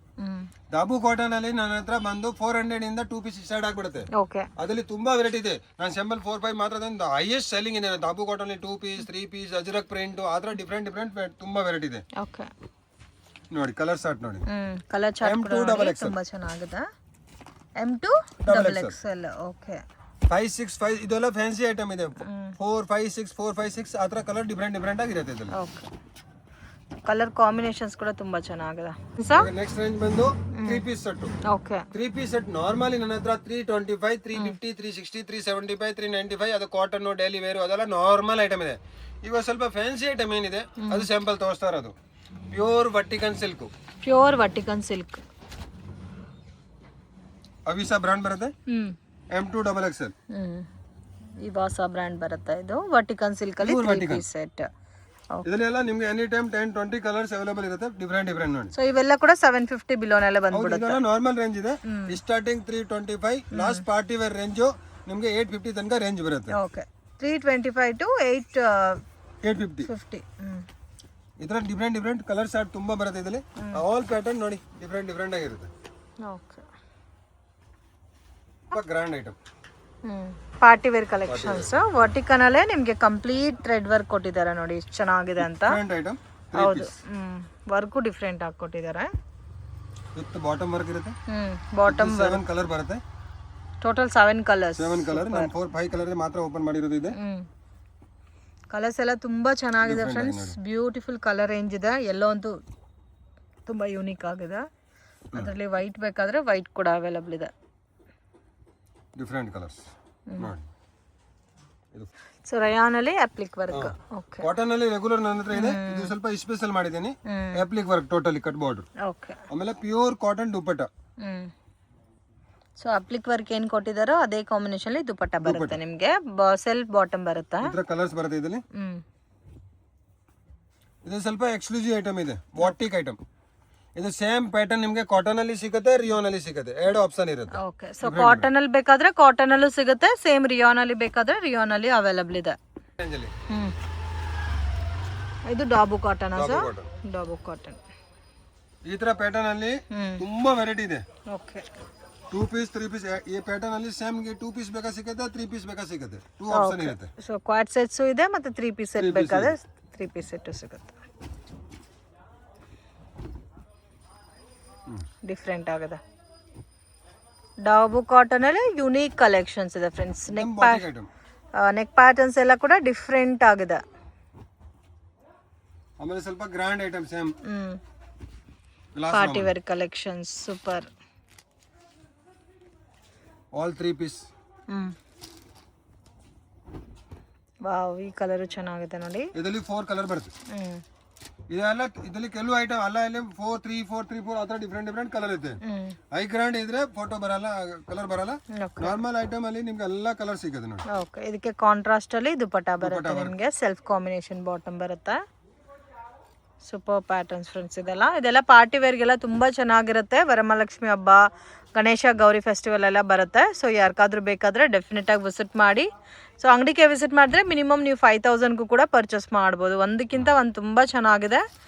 Dabu cotton ಅಲ್ಲಿ ನನ್ನ ಹತ್ರ ಬಂದು 400 ಇಂದ 2 ಪೀಸ್ ಸ್ಟಾರ್ಟ್ ಆಗ್ಬಿಡುತ್ತೆ. ಓಕೆ. ಅದರಲ್ಲಿ ತುಂಬಾ ವೆರೈಟಿ ಇದೆ. ನಾನು ಸ್ಯಾಂಪಲ್ 4-5 ಮಾತ್ರ ಹೈಯೆಸ್ಟ್ ಸೆಲ್ಲಿಂಗ್ ಇದೆ ದಾಬು ಕಾಟನ್ ಅಲ್ಲಿ. 2 ಪೀಸ್ 3 ಪೀಸ್ ಅಜ್ರಕ್ ಪ್ರಿಂಟ್ ಆತರ ಡಿಫರೆಂಟ್ ತುಂಬಾ ವೆರೈಟಿ ಇದೆ. ಓಕೆ. ನೋಡಿ ಕಲರ್ ಚಾರ್ಟ್ ನೋಡಿ. ಕಲರ್ ಚಾರ್ಟ್ ತುಂಬಾ ಚೆನ್ನಾಗಿದೆ. M2 XXL. ಓಕೆ. 5-6 ಇದೆಲ್ಲ ಫ್ಯಾನ್ಸಿ ಐಟಮ್ ಇದೆ. 4-5-6 ಆ ಥರ ಕಲರ್ ಡಿಫರೆಂಟ್ ಆಗಿರುತ್ತೆ ಇದರಲ್ಲಿ. ಓಕೆ. ಕಲರ್ ಕಾಂಬಿನೇಷನ್ಸ್ ಕೂಡ ತುಂಬಾ ಚೆನ್ನಾಗಿದೆ. ನೆಕ್ಸ್ಟ್ ರೇಂಜ್ ಬಂದು 3 piece set. Okay. 3 piece set normally ನನ್ನ ಹತ್ರ 325, 350, 360, 375, 395 ಅದು ಕಾಟನ್ ಡೈಲಿ ವೇರ್ ಅದೆಲ್ಲ ನಾರ್ಮಲ್ ಐಟಮ್ ಇದೆ. ಇವಾಗ ಸ್ವಲ್ಪ ಫ್ಯಾನ್ಸಿ ಐಟಮ್ ಏನಿದೆ ಅದು ಸ್ಯಾಂಪಲ್ ತೋರಿಸ್ತಾ ಇರೋದು. Pure vertical silk. ಅವಿಸಾ ಬ್ರಾಂಡ್ ಬರುತ್ತೆ. M2 XXL. ಇವಾಸ ಬ್ರಾಂಡ್ ಬರುತ್ತೆ. ಇದು ವರ್ಟಿಕಲ್ ಸಿಲ್ಕ್ ಅಲ್ಲಿ 3 ಪೀಸ್ ಸೆಟ್. ಇದೆಲ್ಲ ನಿಮಗೆ ಎನಿ ಟೈಮ್ 10-20 ಕಲರ್ಸ್ ಅವೈಲೇಬಲ್ ಇರುತ್ತೆ. ಡಿಫರೆಂಟ್ ನೋಡಿ. ಸೊ ಇವೆಲ್ಲ ಕೂಡ 750 ಬಿಲೋನೆಲ್ಲ ಬಂದ್ಬಿಡುತ್ತೆ. ಇದೆಲ್ಲ ನಾರ್ಮಲ್ ರೇಂಜ್ ಇದೆ. Starting 325, last party wear range ನಿಮಗೆ 850 ತನಕ ರೇಂಜ್ ಬರುತ್ತೆ. ಓಕೆ. 325 to 850. ಇದರ ಡಿಫರೆಂಟ್ ಕಲರ್ಸ್ ಆರ್ಟ್ ತುಂಬಾ ಬರುತ್ತೆ. ಇದರಲ್ಲಿ ಆಲ್ ಪ್ಯಾಟರ್ನ್ ನೋಡಿ ಡಿಫರೆಂಟ್ ಆಗಿರುತ್ತೆ. Okay. Grand item. Party wear collections ವರ್ಟಿಕನಲ್ಲೇ ನಿಮಗೆ ಕಂಪ್ಲೀಟ್ ಥ್ರೆಡ್ ವರ್ಕ್ ಕೊಟ್ಟಿದ್ದಾರೆ ನೋಡಿ ಎಷ್ಟು ಚೆನ್ನಾಗಿದೆ ಅಂತ. ಐಟಮ್ ಹೌದು, ವರ್ಕು ಡಿಫ್ರೆಂಟ್ ಆಗಿ ಕೊಟ್ಟಿದ್ದಾರೆ. ವಿತ್ ಬಾಟಮ್ ವರ್ಕ್ ಇರುತ್ತೆ. ಬಾಟಮ್ 7 ಕಲರ್ ಬರುತ್ತೆ. Total 7 colours. 7 ಕಲರ್, ನಾನು 4-5 ಕಲರ್ ಮಾತ್ರ ಓಪನ್ ಮಾಡಿರೋದು ಇದೆ. ಕಲರ್ಸ್ ಎಲ್ಲ ತುಂಬಾ ಚೆನ್ನಾಗಿದೆ ಫ್ರೆಂಡ್ಸ್. ಬ್ಯೂಟಿಫುಲ್ ಕಲರ್ ರೇಂಜ್ ಇದೆ. ಎಲ್ಲೋ ಅಂತೂ ತುಂಬಾ ಯೂನಿಕ್ ಆಗಿದೆ. ಅದರಲ್ಲಿ ವೈಟ್ ಬೇಕಾದ್ರೆ ವೈಟ್ ಕೂಡ ಅವೈಲಬಲ್ ಇದೆ. ಡಿಫರೆಂಟ್ ಕಲರ್ಸ್ ನೋಡಿ. ಇದು ಸೊ ರಯಾನ್ ಅಲ್ಲಿ ಅಪ್ಲಿಕ್ ವರ್ಕ್. ಓಕೆ. ಕಾಟನ್ ಅಲ್ಲಿ ರೆಗ್ಯುಲರ್ ನನ್ನ ಹತ್ರ ಇದೆ. ಇದು ಸ್ವಲ್ಪ ಸ್ಪೆಷಲ್ ಮಾಡಿದ್ದೀನಿ. Applique work totally cut border. Okay. ಆಮೇಲೆ pure cotton dupatta. So applique work ಏನ್ ಕೊಟ್ಟಿದಾರೋ ಅದೇ ಕಾಂಬಿನೇಷನ್ ಅಲ್ಲಿ ದುಪಟ್ಟ ಬರುತ್ತೆ ನಿಮಗೆ. ಸೆಲ್ಫ್ ಬಾಟಮ್ ಬರುತ್ತೆ. ಇದರ ಕಲರ್ಸ್ ಬರುತ್ತೆ ಇದರಲ್ಲಿ. ಇದು ಸ್ವಲ್ಪ ಎಕ್ಸ್ಕ್ಲೂಸಿವ್ ಐಟಮ್ ಇದೆ, ಬಾಟಿಕ್ ಐಟಮ್. ಇದು ಸೇಮ್ ಪ್ಯಾಟರ್ನ್ ನಿಮಗೆ ಕಾಟನ್ ಅಲ್ಲಿ ಸಿಗುತ್ತೆ, ರಿಯಾನ್ ಅಲ್ಲಿ ಸಿಗುತ್ತೆ. ಎರಡು ಆಪ್ಷನ್ ಇರುತ್ತೆ. ಓಕೆ. ಸೊ ಕಾಟನ್ ಅಲ್ಲಿ ಬೇಕಾದ್ರೆ ಕಾಟನ್ ಅಲ್ಲೂ ಸಿಗುತ್ತೆ, ಸೇಮ್ ರಿಯಾನ್ ಅಲ್ಲಿ ಬೇಕಾದ್ರೆ ರಿಯಾನ್ ಅಲ್ಲಿ ಅವೈಲಬಲ್ ಇದೆ. ಇದು ಡಾಬು ಕಾಟನ್. ಡಾಬು ಕಾಟನ್ ಈ ತರ ಪ್ಯಾಟರ್ನ್ ಅಲ್ಲಿ ತುಂಬಾ ವೆರೈಟಿ ಇದೆ. ಓಕೆ. 2 ಪೀಸ್ 3 ಪೀಸ್ ಈ ಪ್ಯಾಟರ್ನ್ ಅಲ್ಲಿ ಸೇಮ್ ಗೆ 2 ಪೀಸ್ ಬೇಕಾ ಸಿಗುತ್ತೆ, 3 ಪೀಸ್ ಬೇಕಾ ಸಿಗುತ್ತೆ. 2 ಆಪ್ಷನ್ ಇರುತ್ತೆ. ಸೊ ಕ್ವಾಡ್ ಸೆಟ್ಸ್ ಇದೆ ಮತ್ತೆ 3 ಪೀಸ್ ಸೆಟ್ ಬೇಕಾದ್ರೆ 3 ಪೀಸ್ ಸೆಟ್ ಸಿಗುತ್ತೆ. ಡಿಫ್ರೆಂಟ್ ಆಗಿದೆ. ಡಾಬು ಕಾಟನ್ ಅಲ್ಲಿ ಯುನೀಕ್ ಕಲೆಕ್ಷನ್ಸ್ ಇದೆ ಫ್ರೆಂಡ್ಸ್. ನೆಕ್ ಪ್ಯಾಟರ್ನ್ಸ್ ಎಲ್ಲ ಕೂಡ ಡಿಫ್ರೆಂಟ್ ಆಗಿದೆ. ಆಮೇಲೆ ಸ್ವಲ್ಪ grand item same party wear collections super. All 3 piece. Wow, ಈ ಕಲರ್ ಚೆನ್ನಾಗಿದೆ ನೋಡಿ. ಇದರಲ್ಲಿ 4 ಕಲರ್ ಬರುತ್ತೆ. ಇದೆಲ್ಲ ಇದರಲ್ಲಿ ಕೆಲವು ಐಟಮ್ ಅಲ್ಲ, ಇಲ್ಲಿ 4 3 4 3 4 ಆತರ ಡಿಫರೆಂಟ್ ಕಲರ್ ಇದೆ. ಹೈ ಗ್ರ್ಯಾಂಡ್ ಇದ್ರೆ ಫೋಟೋ ಬರಲ್ಲ, ಕಲರ್ ಬರಲ್ಲ. ನಾರ್ಮಲ್ ಐಟಮ್ ಅಲ್ಲಿ ನಿಮ್ಗೆ ಎಲ್ಲ ಕಲರ್ ಸಿಗುತ್ತೆ ನೋಡಿ. ಓಕೆ. ಇದಕ್ಕೆ ಕಾಂಟ್ರಾಸ್ಟ್ ಅಲ್ಲಿ ದುಪಟ್ಟ ಬರುತ್ತೆ ನಿಮಗೆ. ಸೆಲ್ಫ್ ಕಾಂಬಿನೇಷನ್ ಬಾಟಮ್ ಬರುತ್ತೆ. Super patterns friends. ಇದೆಲ್ಲ ಪಾರ್ಟಿ ವೇರ್ಗೆಲ್ಲ ತುಂಬ ಚೆನ್ನಾಗಿರುತ್ತೆ. ವರಮಹಾಲಕ್ಷ್ಮಿ ಹಬ್ಬ, ಗಣೇಶ ಗೌರಿ ಫೆಸ್ಟಿವಲ್ ಎಲ್ಲ ಬರುತ್ತೆ. ಸೊ ಯಾರಿಗಾದ್ರೂ ಬೇಕಾದರೆ ಡೆಫಿನೆಟಾಗಿ ವಿಸಿಟ್ ಮಾಡಿ. ಸೊ ಅಂಗಡಿಗೆ ವಿಸಿಟ್ ಮಾಡಿದ್ರೆ ಮಿನಿಮಮ್ ನೀವು 5000ಗೂ ಕೂಡ ಪರ್ಚೇಸ್ ಮಾಡ್ಬೋದು. ಒಂದಕ್ಕಿಂತ ಒಂದು ತುಂಬ ಚೆನ್ನಾಗಿದೆ.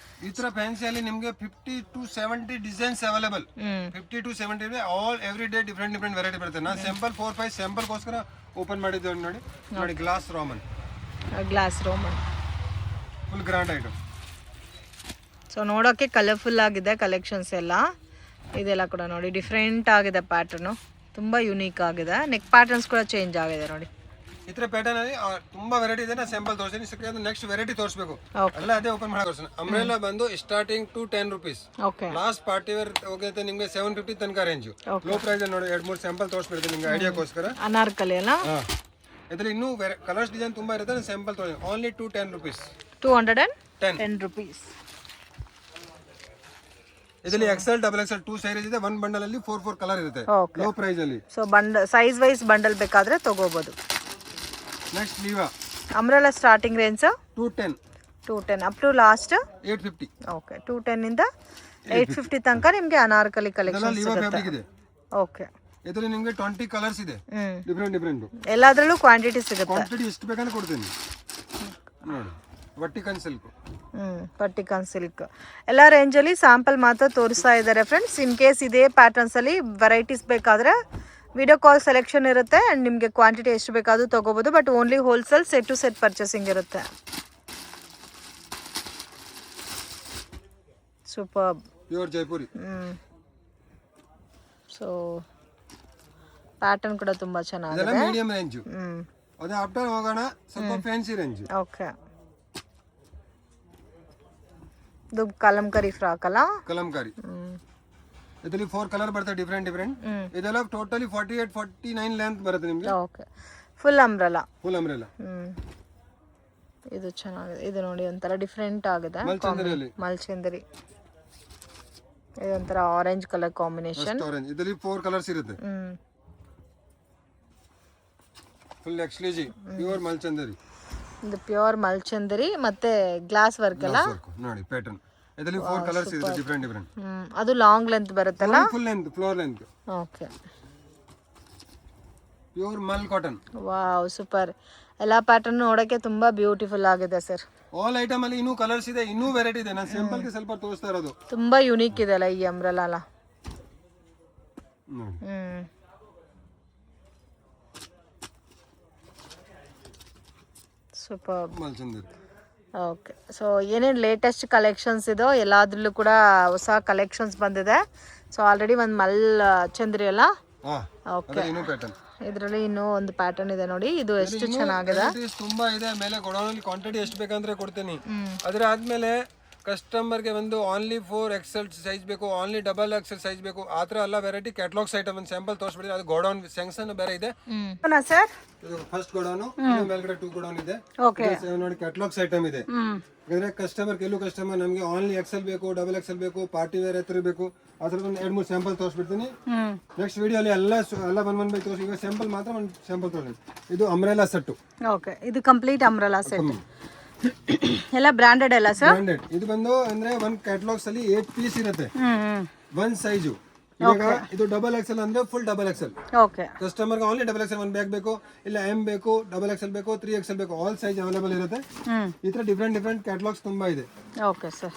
ಈ ತರ ಫ್ಯಾನ್ಸಿಯಲ್ಲಿ ನಿಮಗೆ 50 to 70 ಡಿಸೈನ್ಸ್ ಅವೈಲೇಬಲ್. 50 to 70 ಇದೆ. All every day different variety ಬರುತ್ತೆ. ನಾನು ಸ್ಯಾಂಪಲ್ 4-5 ಸ್ಯಾಂಪಲ್ಗೋಸ್ಕರ ಓಪನ್ ಮಾಡಿದ್ದೇವೆ ನೋಡಿ. Glass Roman full grand item. So ನೋಡೋಕ್ಕೆ ಕಲರ್ಫುಲ್ ಆಗಿದೆ ಕಲೆಕ್ಷನ್ಸ್ ಎಲ್ಲ. ಇದೆಲ್ಲ ಕೂಡ ನೋಡಿ ಡಿಫ್ರೆಂಟ್ ಆಗಿದೆ ಪ್ಯಾಟರ್ನು, ತುಂಬ ಯುನೀಕ್ ಆಗಿದೆ. ನೆಕ್ ಪ್ಯಾಟರ್ನ್ಸ್ ಕೂಡ ಚೇಂಜ್ ಆಗಿದೆ ನೋಡಿ. ಈ ತರ ಪ್ಯಾಟರ್ನ್ ಅಲ್ಲಿ ತುಂಬಾ ವೆರೈಟಿ ಇದೆ. ನಾನು ಸ್ಯಾಂಪಲ್ ತೋರಿಸ್ತೀನಿ. ನೆಕ್ಸ್ಟ್ ವೆರೈಟಿ ತೋರಿಸಬೇಕು ಅಲ್ಲ, ಅದೇ ಓಪನ್ ಮಾಡಿ ತೋರಿಸ್ತೀನಿ. ಅಂಬ್ರೆಲಾ ಬಂದು starting to 10 rupees. Last party wear ಹೋಗುತ್ತೆ ನಿಮಗೆ 750 ತನಕ ರೇಂಜ್. ಲೋ ಪ್ರೈಸ್ ಅಲ್ಲಿ ನೋಡಿ 2-3 ಸ್ಯಾಂಪಲ್ ತೋರಿಸ್ಬಿಡ್ತೀನಿ ನಿಮಗೆ ಐಡಿಯಾಗೋಸ್ಕರ. ಅನಾರ್ಕಲಿ ಅಲ್ಲ, ಇದರಲ್ಲಿ ಇನ್ನೂ ಕಲರ್ಸ್ ಡಿಸೈನ್ ತುಂಬಾ ಇರುತ್ತೆ. ನಾನು ಸ್ಯಾಂಪಲ್ ತೋರಿಸ್ತೀನಿ. Only 210 rupees. 210 rupees. ಇದರಲ್ಲಿ XL XXL 2 ಸೈಜ್ ಇದೆ. ಒಂದು ಬಂಡಲ್ ಅಲ್ಲಿ 4 ಕಲರ್ ಇರುತ್ತೆ ಲೋ ಪ್ರೈಸ್ ಅಲ್ಲಿ. ಸೊ ಸೈಜ್ ವೈಸ್ ಬಂಡಲ್ ಬೇಕಾದ್ರೆ ತಗೋಬಹುದು. ನೆಕ್ಸ್ಟ್ ಲೀವಾ umbrella starting range 210 up to last 850. Okay. 210 ಇಂದ 850 ತನಕ ನಿಮಗೆ ಅನಾರ್ಕಲಿ ಕಲೆಕ್ಷನ್ ಸಿಗುತ್ತೆ. ಓಕೆ. ಇದರಲ್ಲಿ ನಿಮಗೆ 20 ಕಲರ್ಸ್ ಇದೆ, ಡಿಫರೆಂಟ್. ಎಲ್ಲಾದ್ರಲ್ಲೂ ಕ್ವಾಂಟಿಟಿ ಸಿಗುತ್ತೆ. ಕ್ವಾಂಟಿಟಿ ಎಷ್ಟು ಬೇಕಂತ ಕೊಡ್ತೀನಿ ನೋಡಿ. ವರ್ಟಿಕನ್ ಸಿಲ್ಕ್ ಎಲ್ಲ ರೇಂಜಲ್ಲಿ ಸ್ಯಾಂಪಲ್ ಮಾತ್ರ ತೋರಿಸ್ತಾ ಇದ್ದಾರೆ ಫ್ರೆಂಡ್ಸ್. ಇನ್ ಕೇಸ್ ಇದೇ ಪ್ಯಾಟರ್ನ್ಸಲ್ಲಿ ವೆರೈಟೀಸ್ ಬೇಕಾದರೆ ವಿಡಿಯೋ ಕಾಲ್ ಸೆಲೆಕ್ಷನ್ ಇರುತ್ತೆ. ಆ್ಯಂಡ್ ನಿಮಗೆ ಕ್ವಾಂಟಿಟಿ ಎಷ್ಟು ಬೇಕಾದರೂ ತೊಗೋಬೋದು. But only wholesale set to set purchasing ಇರುತ್ತೆ. Super pure Jaipuri. So pattern ಕೂಡ ತುಂಬ ಚೆನ್ನಾಗಿದೆ. Medium range. ಅದೇ ಆಫ್ಟರ್ ಹೋಗೋಣ ಸ್ವಲ್ಪ ಫ್ಯಾನ್ಸಿ ರೇಂಜ್. ಓಕೆ. ಇದು ಕಲಂಕರಿ ಫ್ರಾಕ್ ಅಲ್ಲ? ಕಲಂಕಾರಿ. ಇದರಲ್ಲಿ 4 ಕಲರ್ ಬರುತ್ತೆ ಡಿಫರೆಂಟ್. ಇದೆಲ್ಲ ಟೋಟಲಿ 48-49 ಲೆಂತ್ ಬರುತ್ತೆ ನಿಮಗೆ. ಓಕೆ. Full umbrella. ಇದು ಚೆನ್ನಾಗಿದೆ. ಇದು ನೋಡಿ ಒಂಥರ ಡಿಫರೆಂಟ್ ಆಗಿದೆ. ಮಲ್ಚಂದರಿ. ಇದೊಂಥರ ಆರೆಂಜ್ ಕಲರ್ ಕಾಂಬಿನೇಷನ್. ಇದರಲ್ಲಿ 4 ಕಲರ್ಸ್ ಇರುತ್ತೆ. Full exclusive pure mul chanderi. ಇದು ಪ್ಯೂರ್ ಮಲ್ಚಂದರಿ ಮತ್ತೆ ಗ್ಲಾಸ್ ವರ್ಕ್ ಅಲ್ಲ ನೋಡಿ ಪ್ಯಾಟರ್ನ್. ಇದರಲ್ಲಿ 4 ಕಲರ್ಸ್ ಇದೆ ಡಿಫರೆಂಟ್. ಅದು ಲಾಂಗ್ ಲೆಂತ್ ಬರುತ್ತಲ್ಲ? Full length, floor length. Okay. Pure mul cotton. Wow, super. ಎಲ್ಲ ಪ್ಯಾಟರ್ನ್ ನೋಡಕ್ಕೆ ತುಂಬಾ ಬ್ಯೂಟಿಫುಲ್ ಆಗಿದೆ ಸರ್. ಆಲ್ ಐಟಮ್ ಅಲ್ಲಿ ಇನ್ನೂ ಕಲರ್ಸ್ ಇದೆ, ಇನ್ನೂ ವೆರೈಟಿ ಇದೆ. ನಾನು ಸಿಂಪಲ್ ಗೆ ಸ್ವಲ್ಪ ತೋರಿಸ್ತಾ ಇರೋದು. ತುಂಬಾ ಯೂನಿಕ್ ಇದೆ ಅಲ್ಲ ಈ ಅಂಬ್ರೆಲಾ ಅಲ್ಲ? ಸೂಪರ್. ಭಾಳ ಚಂದ ಇರುತ್ತೆ. ಓಕೆ, ಸೊ ಏನೇನು ಲೇಟೆಸ್ಟ್ ಕಲೆಕ್ಷನ್ಸ್ ಇದೋ ಎಲ್ಲಾದ್ರಲ್ಲೂ ಕೂಡ ಹೊಸ ಕಲೆಕ್ಷನ್ಸ್ ಬಂದಿದೆ. ಸೊ ಆಲ್ರೆಡಿ ಒಂದು ಮಲ್ ಚಂದ್ರಿ ಅಲ್ಲ. ಓಕೆ, ಇದರಲ್ಲಿ ಇನ್ನೂ ಒಂದು ಪ್ಯಾಟರ್ನ್ ಇದೆ ನೋಡಿ, ಇದು ಎಷ್ಟು ಚೆನ್ನಾಗಿದೆ. ತುಂಬಾ ಇದೆ. ಮೇಲೆ ಗೋಡೌನಲ್ಲಿ ಕ್ವಾಂಟಿಟಿ ಎಷ್ಟು ಬೇಕಂದ್ರೆ ಕೊಡ್ತೀನಿ. ಅದ್ರ ಆದ್ಮೇಲೆ ಕಸ್ಟಮರ್ಗೆ ಒಂದು ಓನ್ಲಿ 4XL ಸೈಜ್ ಬೇಕು, ಓನ್ಲಿ XXL ಸೈಜ್ ಬೇಕು, ಆ ಥರ ಎಲ್ಲ ವೆರೈಟಿ ಕ್ಯಾಟ್ಲಾಗ್ಸ್ ಐಟಮ್ ಒಂದು ಸ್ಯಾಂಪಲ್ ತೋರಿಸ್ಬಿಡಿ. ಅದು ಗೋಡೌನ್ ಸೆಕ್ಷನ್ ಬೇರೆ ಇದೆ ಸರ್. ಇದು ಫಸ್ಟ್ ಗೋಡೌನ್, ಮೇಲ್ಗಡೆ 2 ಗೋಡೌನ್ ಇದೆ. ನೋಡಿ ಕ್ಯಾಟ್ಲಾಗ್ಸ್ ಐಟಮ್ ಇದೆ. ಯಾಕಂದ್ರೆ ಕೆಲವು ಕಸ್ಟಮರ್ ನಮಗೆ ಓನ್ಲಿ XL ಬೇಕು, XXL ಬೇಕು, ಪಾರ್ಟಿ ವೇರ್ ಎತ್ತರ ಬೇಕು, ಅದ್ರ ಒಂದು 2-3 ಸ್ಯಾಂಪಲ್ ತೋರಿಸ್ಬಿಡ್ತೀನಿ. ನೆಕ್ಸ್ಟ್ ವಿಡಿಯೋಲಿ ಎಲ್ಲ ಬಂದ್ ಬೇಕು ತೋರಿಸಿ. ಈಗ ಸ್ಯಾಂಪಲ್ ಮಾತ್ರ ಒಂದು ಸ್ಯಾಂಪಲ್ ತೋರಿಸಿ. ಇದು ಅಂಬ್ರೆಲಾ ಸೆಟ್. ಓಕೆ, ಇದು ಕಂಪ್ಲೀಟ್ ಅಂಬ್ರೆಲಾ ಸೆಟ್ ಎಲ್ಲ ಬ್ರಾಂಡೆಡ್ ಎಲ್ಲ ಸರ್. ಬ್ರಾಂಡೆಡ್. ಇದು ಬಂದು ಅಂದ್ರೆ ಒಂದು ಕ್ಯಾಟಲಾಗ್ಸ್ ಅಲ್ಲಿ 8 ಪೀಸ್ ಇರುತ್ತೆ, ಒಂದು ಸೈಜು. ಇವಾಗ ಇದು XXL ಅಂದ್ರೆ ಫುಲ್ XXL. ಓಕೆ, ಕಸ್ಟಮರ್ ಗೆ ಓನ್ಲಿ XXL ಒಂದು ಬ್ಯಾಗ್ ಬೇಕು, ಇಲ್ಲ M ಬೇಕು, XXL ಬೇಕು, 3XL ಬೇಕು, ಆಲ್ ಸೈಜ್ ಅವೈಲೇಬಲ್ ಇರುತ್ತೆ. ಈ ತರ ಡಿಫ್ರೆಂಟ್ ಕ್ಯಾಟಲಾಗ್ಸ್ ತುಂಬಾ ಇದೆ. ಓಕೆ ಸರ್,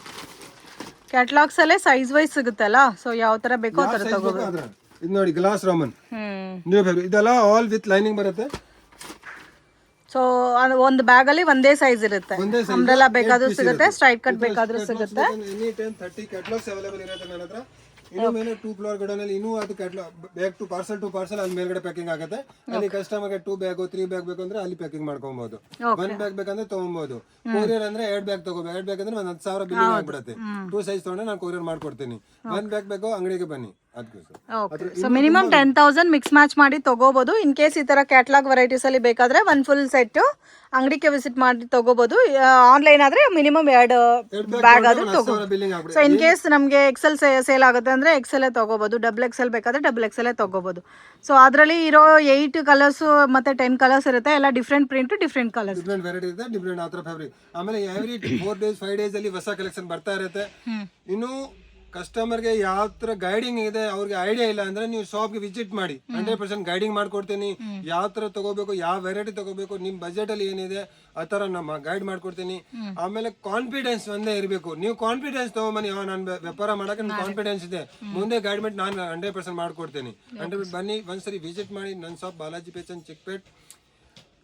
ಕ್ಯಾಟಲಾಗ್ಸ್ ಅಲ್ಲೇ ಸೈಜ್ ವೈಸ್ ಸಿಗುತ್ತಲ್ಲ, ಸೊ ಯಾವ ತರ ಬೇಕೋ ಆ ತರ ತಗೋಬಹುದು. ಇದು ನೋಡಿ ಗ್ಲಾಸ್ ರಾಮನ್ ನ್ಯೂ ಫ್ಯಾಬ್ರಿಕ್, ಇದೆಲ್ಲ ಆಲ್ ವಿತ್ ಲೈನಿಂಗ್ ಬರುತ್ತೆ. ಸೊ ಒಂದು ಬ್ಯಾಗ್ ಅಲ್ಲಿ ಒಂದೇ ಸೈಜ್ ಇರುತ್ತೆ. ಅಂಬ್ರೆಲಾ ಬೇಕಾದ್ರೂ ಸಿಗುತ್ತೆ, ಸ್ಟ್ರೈಟ್ ಕಟ್ ಬೇಕಾದ್ರೂ ಸಿಗುತ್ತೆ. ಎನಿ ಟೈಮ್ 30 ಕ್ಯಾಟಲಾಗ್ಸ್ ಅವೈಲೇಬಲ್ ಇರುತ್ತೆ ನನ್ನ ಹತ್ರ. ಇನ್ನು ಮೇಲೆ 2 ಫ್ಲೋರ್ ಗೋಡೌನ್ ಅಲ್ಲಿ ಇನ್ನೂ ಅದು ಕ್ಯಾಟಲಾಗ್ ಬ್ಯಾಗ್ ಟು ಪಾರ್ಸಲ್ ಅಲ್ಲಿ ಮೇಲ್ಗಡೆ ಪ್ಯಾಕಿಂಗ್ ಆಗುತ್ತೆ. ಅಲ್ಲಿ ಕಸ್ಟಮರ್ಗೆ 2 ಬ್ಯಾಗ್ 3 ಬ್ಯಾಗ್ ಬೇಕು ಅಂದ್ರೆ ಅಲ್ಲಿ ಪ್ಯಾಕಿಂಗ್ ಮಾಡ್ಕೊಬಹುದು. 1 ಬ್ಯಾಗ್ ಬೇಕಂದ್ರೆ ತಗೊಬಹುದು. ಕೊರಿಯರ್ ಅಂದ್ರೆ 2 ಬ್ಯಾಗ್ ತಗೋಬೇಕು. 2 ಬ್ಯಾಗ್ ಅಂದ್ರೆ 10,000 ಬಿಲ್ಲಿಂಗ್ ಆಗ್ಬಿಡುತ್ತೆ. 2 ಸೈಜ್ ತಗೊಂಡ್ರೆ ನಾನು ಕೊರಿಯರ್ ಮಾಡ್ಕೊಡ್ತೀನಿ. 1 ಬ್ಯಾಗ್ ಬೇಕು ಅಂಗಡಿಗೆ ಬನ್ನಿ. ಸೊ ಮಿನಿಮಮ್ 10,000 ಮಿಕ್ಸ್ ಮ್ಯಾಚ್ ಮಾಡಿ ತಗೋಬಹುದು. ಇನ್ ಕೇಸ್ ಈ ತರ ಕ್ಯಾಟಲಾಗ್ ವೆರೈಟೀಸ್ ಅಲ್ಲಿ ಬೇಕಾದ್ರೆ ಒಂದು ಫುಲ್ ಸೆಟ್ ಅಂಗಡಿಗೆ ವಿಸಿಟ್ ಮಾಡಿ ತಗೋಬಹುದು. ಆನ್ಲೈನ್ ಆದ್ರೆ ಮಿನಿಮಮ್ 2 ಬ್ಯಾಗ್ ಆದ್ರೂ ತಗೋಬಹುದು. ಸೊ ಇನ್ ಕೇಸ್ ನಮಗೆ XL ಸೇಲ್ ಆಗುತ್ತೆ ಅಂದ್ರೆ XL ತಗೋಬಹುದು, XXL ಬೇಕಾದ್ರೆ XXL ತಗೋಬಹುದು. ಸೊ ಅದರಲ್ಲಿ ಇರೋ 8 ಕಲರ್ಸ್ ಮತ್ತೆ 10 ಕಲರ್ಸ್ ಇರುತ್ತೆ, ಎಲ್ಲ different print, different colours, different variety ಇದೆ, ಡಿಫ್ರೆಂಟ್ ಆ ಥರ ಫ್ಯಾಬ್ರಿಕ್. ಆಮೇಲೆ ಎವ್ರಿ 4 ಡೇಸ್ 5 ಡೇಸ್ ಅಲ್ಲಿ ಹೊಸ ಕಲೆಕ್ಷನ್ ಬರ್ತಾ ಇರುತ್ತೆ. ಇನ್ನು ಕಸ್ಟಮರ್ಗೆ ಯಾವ ತರ ಗೈಡಿಂಗ್ ಇದೆ ಅವ್ರಿಗೆ ಐಡಿಯಾ ಇಲ್ಲ ಅಂದ್ರೆ ನೀವು ಶಾಪ್ಗೆ ವಿಸಿಟ್ ಮಾಡಿ, 100% ಗೈಡಿಂಗ್ ಮಾಡ್ಕೊಡ್ತೀನಿ. ಯಾವ ತರ ತಗೋಬೇಕು, ಯಾವ ವೆರೈಟಿ ತಗೋಬೇಕು, ನಿಮ್ ಬಜೆಟ್ ಅಲ್ಲಿ ಏನಿದೆ ಆ ತರ ನಮ್ಮ ಗೈಡ್ ಮಾಡ್ಕೊಡ್ತೀನಿ. ಆಮೇಲೆ ಕಾನ್ಫಿಡೆನ್ಸ್ ಒಂದೇ ಇರಬೇಕು. ನೀವು ಕಾನ್ಫಿಡೆನ್ಸ್ ತಗೊಂಬನ್ನಿ, ನಾನು ವ್ಯಾಪಾರ ಮಾಡಕ್ಕೆ ಕಾನ್ಫಿಡೆನ್ಸ್ ಇದೆ, ಮುಂದೆ ಗೈಡ್ಮೆಂಟ್ ನಾನು 100% ಮಾಡ್ಕೊಡ್ತೀನಿ. 100% ಬನ್ನಿ, ಒಂದ್ಸರಿ ವಿಸಿಟ್ ಮಾಡಿ. ನನ್ನ ಶಾಪ್ ಬಾಲಾಜಿ ಪೇಚನ್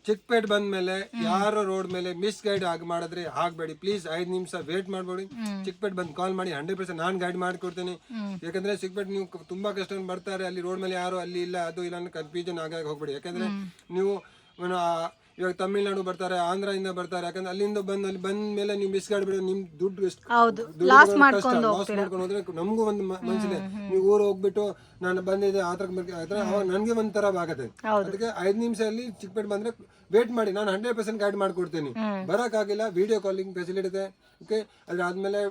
ಚಿಕ್ಕಪೇಟ್ ಬಂದ್ಮೇಲೆ ಯಾರು ರೋಡ್ ಮೇಲೆ ಮಿಸ್ ಗೈಡ್ ಮಾಡಿದ್ರೆ ಆಗಬೇಡಿ ಪ್ಲೀಸ್. 5 ನಿಮಿಷ ವೇಟ್ ಮಾಡಬೇಡಿ. ಚಿಕ್ಕಪೇಟ್ ಬಂದು ಕಾಲ್ ಮಾಡಿ, 100% ನಾನು ಗೈಡ್ ಮಾಡ್ಕೊಡ್ತೀನಿ. ಯಾಕಂದ್ರೆ ಚಿಕ್ಕಪೇಟ್ ನೀವು ತುಂಬಾ ಕಸ್ಟಮರ್ ಬರ್ತಾರೆ, ಅಲ್ಲಿ ರೋಡ್ ಮೇಲೆ ಯಾರು ಅಲ್ಲಿ ಇಲ್ಲ ಅದು ಇಲ್ಲ ಅನ್ನೋ ಕನ್ಫ್ಯೂಷನ್ ಆಗಾಗ ಹೋಗ್ಬೇಡಿ. ಯಾಕಂದ್ರೆ ನೀವು ಇವಾಗ ತಮಿಳ್ನಾಡು ಬರ್ತಾರೆ, ಆಂಧ್ರದಿಂದ ಬರ್ತಾರೆ. ಯಾಕಂದ್ರೆ ಅಲ್ಲಿಂದ ಬಂದು ಅಲ್ಲಿ ಬಂದ ಮೇಲೆ ನೀವು ಮಿಸ್ ಗೈಡ್ ಬಿಡೋದು, ನಿಮ್ ದುಡ್ಡು ಲಾಸ್ ಮಾಡ್ಕೊಂಡು ಹೋದ್ರೆ ನಮಗೂ ಒಂದು ಮನಸ್ಸಿದೆ. ನೀವು ಊರು ಹೋಗ್ಬಿಟ್ಟು ನಾನು ಬಂದಿದ್ದೆ ಆ ತರ ಅವಾಗ ನನಗೆ ಒಂಥರ ಆಗತ್ತೆ. ಅದಕ್ಕೆ 5 ನಿಮಿಷದಲ್ಲಿ ಚಿಕ್ಕಪೇಟ್ ಬಂದ್ರೆ ವೇಟ್ ಮಾಡಿ, ನಾನು 100% ಗೈಡ್ ಮಾಡ್ಕೊಡ್ತೀನಿ. ಬರೋಕ್ಕಾಗಿಲ್ಲ, ವಿಡಿಯೋ ಕಾಲಿಂಗ್ ಫೆಸಿಲಿಟಿ ಇದೆ. ಓಕೆ, ಅದಾದ್ಮೇಲೆ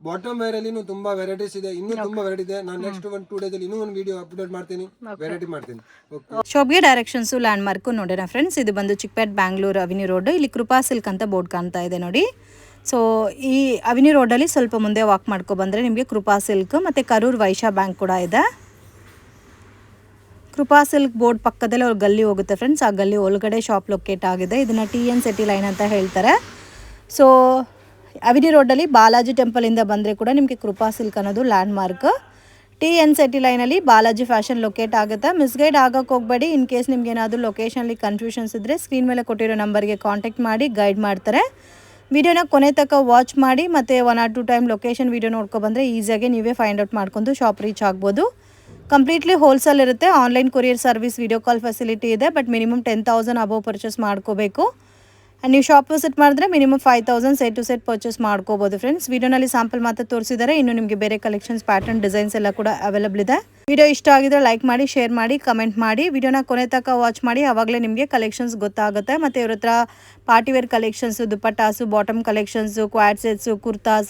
ಬಾಟಮ್ ವೇರ್ ಅಲ್ಲಿ ತುಂಬಾ ವೆರೈಟೀಸ್ ಇದೆ, ಇನ್ನೂ ತುಂಬಾ ವೆರೈಟಿ ಇದೆ. ನಾನು ನೆಕ್ಸ್ಟ್ 1-2 ಡೇಸ್ ಅಲ್ಲಿ ಇನ್ನೂ ಒಂದು ವಿಡಿಯೋ ಅಪ್ಡೇಟ್ ಮಾಡ್ತೀನಿ, ವೆರೈಟಿ ಮಾಡ್ತೀನಿ. ಶಾಪ್ಗೆ ಡೈರೆಕ್ಷನ್ಸ್ ಲ್ಯಾಂಡ್ ಮಾರ್ಕ್ ನೋಡೋಣ ಫ್ರೆಂಡ್ಸ್. ಇದು ಬಂದು ಚಿಕ್ಕಪೇಟ್ ಬ್ಯಾಂಗ್ಳೂರ್ ಅವಿನ್ಯೂ ರೋಡ್. ಇಲ್ಲಿ ಕೃಪಾ ಸಿಲ್ಕ್ ಅಂತ ಬೋರ್ಡ್ ಕಾಣ್ತಾ ಇದೆ ನೋಡಿ. ಸೊ ಈ ಅವಿನ್ಯೂ ರೋಡಲ್ಲಿ ಸ್ವಲ್ಪ ಮುಂದೆ ವಾಕ್ ಮಾಡ್ಕೊ ಬಂದರೆ ನಿಮಗೆ ಕೃಪಾ ಸಿಲ್ಕ್ ಮತ್ತು ಕರೂರ್ ವೈಶ್ಯ ಬ್ಯಾಂಕ್ ಕೂಡ ಇದೆ. ಕೃಪಾ ಸಿಲ್ಕ್ ಬೋರ್ಡ್ ಪಕ್ಕದಲ್ಲಿ ಅವ್ರ ಗಲ್ಲಿ ಹೋಗುತ್ತೆ ಫ್ರೆಂಡ್ಸ್. ಆ ಗಲ್ಲಿ ಒಳಗಡೆ ಶಾಪ್ ಲೊಕೇಟ್ ಆಗಿದೆ. ಇದನ್ನು TN ಸಿಟಿ ಲೈನ್ ಅಂತ ಹೇಳ್ತಾರೆ. ಸೊ ಅವಿನಿ ರೋಡಲ್ಲಿ ಬಾಲಾಜಿ ಟೆಂಪಲಿಂದ ಬಂದರೆ ಕೂಡ ನಿಮಗೆ ಕೃಪಾ ಸಿಲ್ಕ್ ಅನ್ನೋದು ಲ್ಯಾಂಡ್ ಮಾರ್ಕ್. TN ಸಿಟಿ ಲೈನಲ್ಲಿ ಬಾಲಾಜಿ ಫ್ಯಾಷನ್ ಲೊಕೇಟ್ ಆಗುತ್ತೆ. ಮಿಸ್ಗೈಡ್ ಆಗೋಕ್ಕೆ ಹೋಗಬೇಡಿ. ಇನ್ ಕೇಸ್ ನಿಮ್ಗೆ ಏನಾದರೂ ಲೊಕೇಶನಲ್ಲಿ ಕನ್ಫ್ಯೂಷನ್ಸ್ ಇದ್ದರೆ ಸ್ಕ್ರೀನ್ ಮೇಲೆ ಕೊಟ್ಟಿರೋ ನಂಬರ್ಗೆ ಕಾಂಟ್ಯಾಕ್ಟ್ ಮಾಡಿ ಗೈಡ್ ಮಾಡ್ತಾರೆ. ವಿಡಿಯೋನ ಕೊನೆ ತನಕ ವಾಚ್ ಮಾಡಿ ಮತ್ತು 1 or 2 ಟೈಮ್ ಲೊಕೇಶನ್ ವಿಡಿಯೋ ನೋಡ್ಕೊಬಂದರೆ ಈಸಿಯಾಗಿ ನೀವೇ ಫೈಂಡ್ ಔಟ್ ಮಾಡ್ಕೊಂಡು ಶಾಪ್ ರೀಚ್ ಆಗ್ಬೋದು. ಕಂಪ್ಲೀಟ್ಲಿ ಹೋಲ್ಸೇಲ್ ಇರುತ್ತೆ. Online courier service, video call facility ಇದೆ. ಬಟ್ ಮಿನಿಮಮ್ 10,000 ಅಬೌವ್ ಪರ್ಚೇಸ್ ಮಾಡ್ಕೋಬೇಕು. ನೀವು ಶಾಪ್ ವಿಸಿಟ್ ಮಾಡಿದ್ರೆ minimum 5,000 set to set purchase ಮಾಡ್ಕೋಬೋದು ಫ್ರೆಂಡ್ಸ್. ವಿಡಿಯೋನಲ್ಲಿ ಸ್ಯಾಂಪಲ್ ಮಾತ್ರ ತೋರಿಸಿದ್ದಾರೆ. ಇನ್ನು ನಿಮಗೆ ಬೇರೆ ಕಲೆಕ್ಷನ್ಸ್, ಪ್ಯಾಟರ್ನ್, ಡಿಸೈನ್ಸ್ ಎಲ್ಲ ಕೂಡ ಅವೈಲೇಬಲ್ ಇದೆ. ವಿಡಿಯೋ ಇಷ್ಟ ಆಗಿದ್ರೆ ಲೈಕ್ ಮಾಡಿ, ಶೇರ್ ಮಾಡಿ, ಕಮೆಂಟ್ ಮಾಡಿ. ವಿಡಿಯೋನ ಕೊನೆ ತನಕ ವಾಚ್ ಮಾಡಿ, ಆವಾಗಲೇ ನಿಮಗೆ ಕಲೆಕ್ಷನ್ಸ್ ಗೊತ್ತಾಗುತ್ತೆ. ಮತ್ತು ಇವ್ರ ಹತ್ರ party wear collections, dupattas, bottom collections, co-ord sets, kurtas,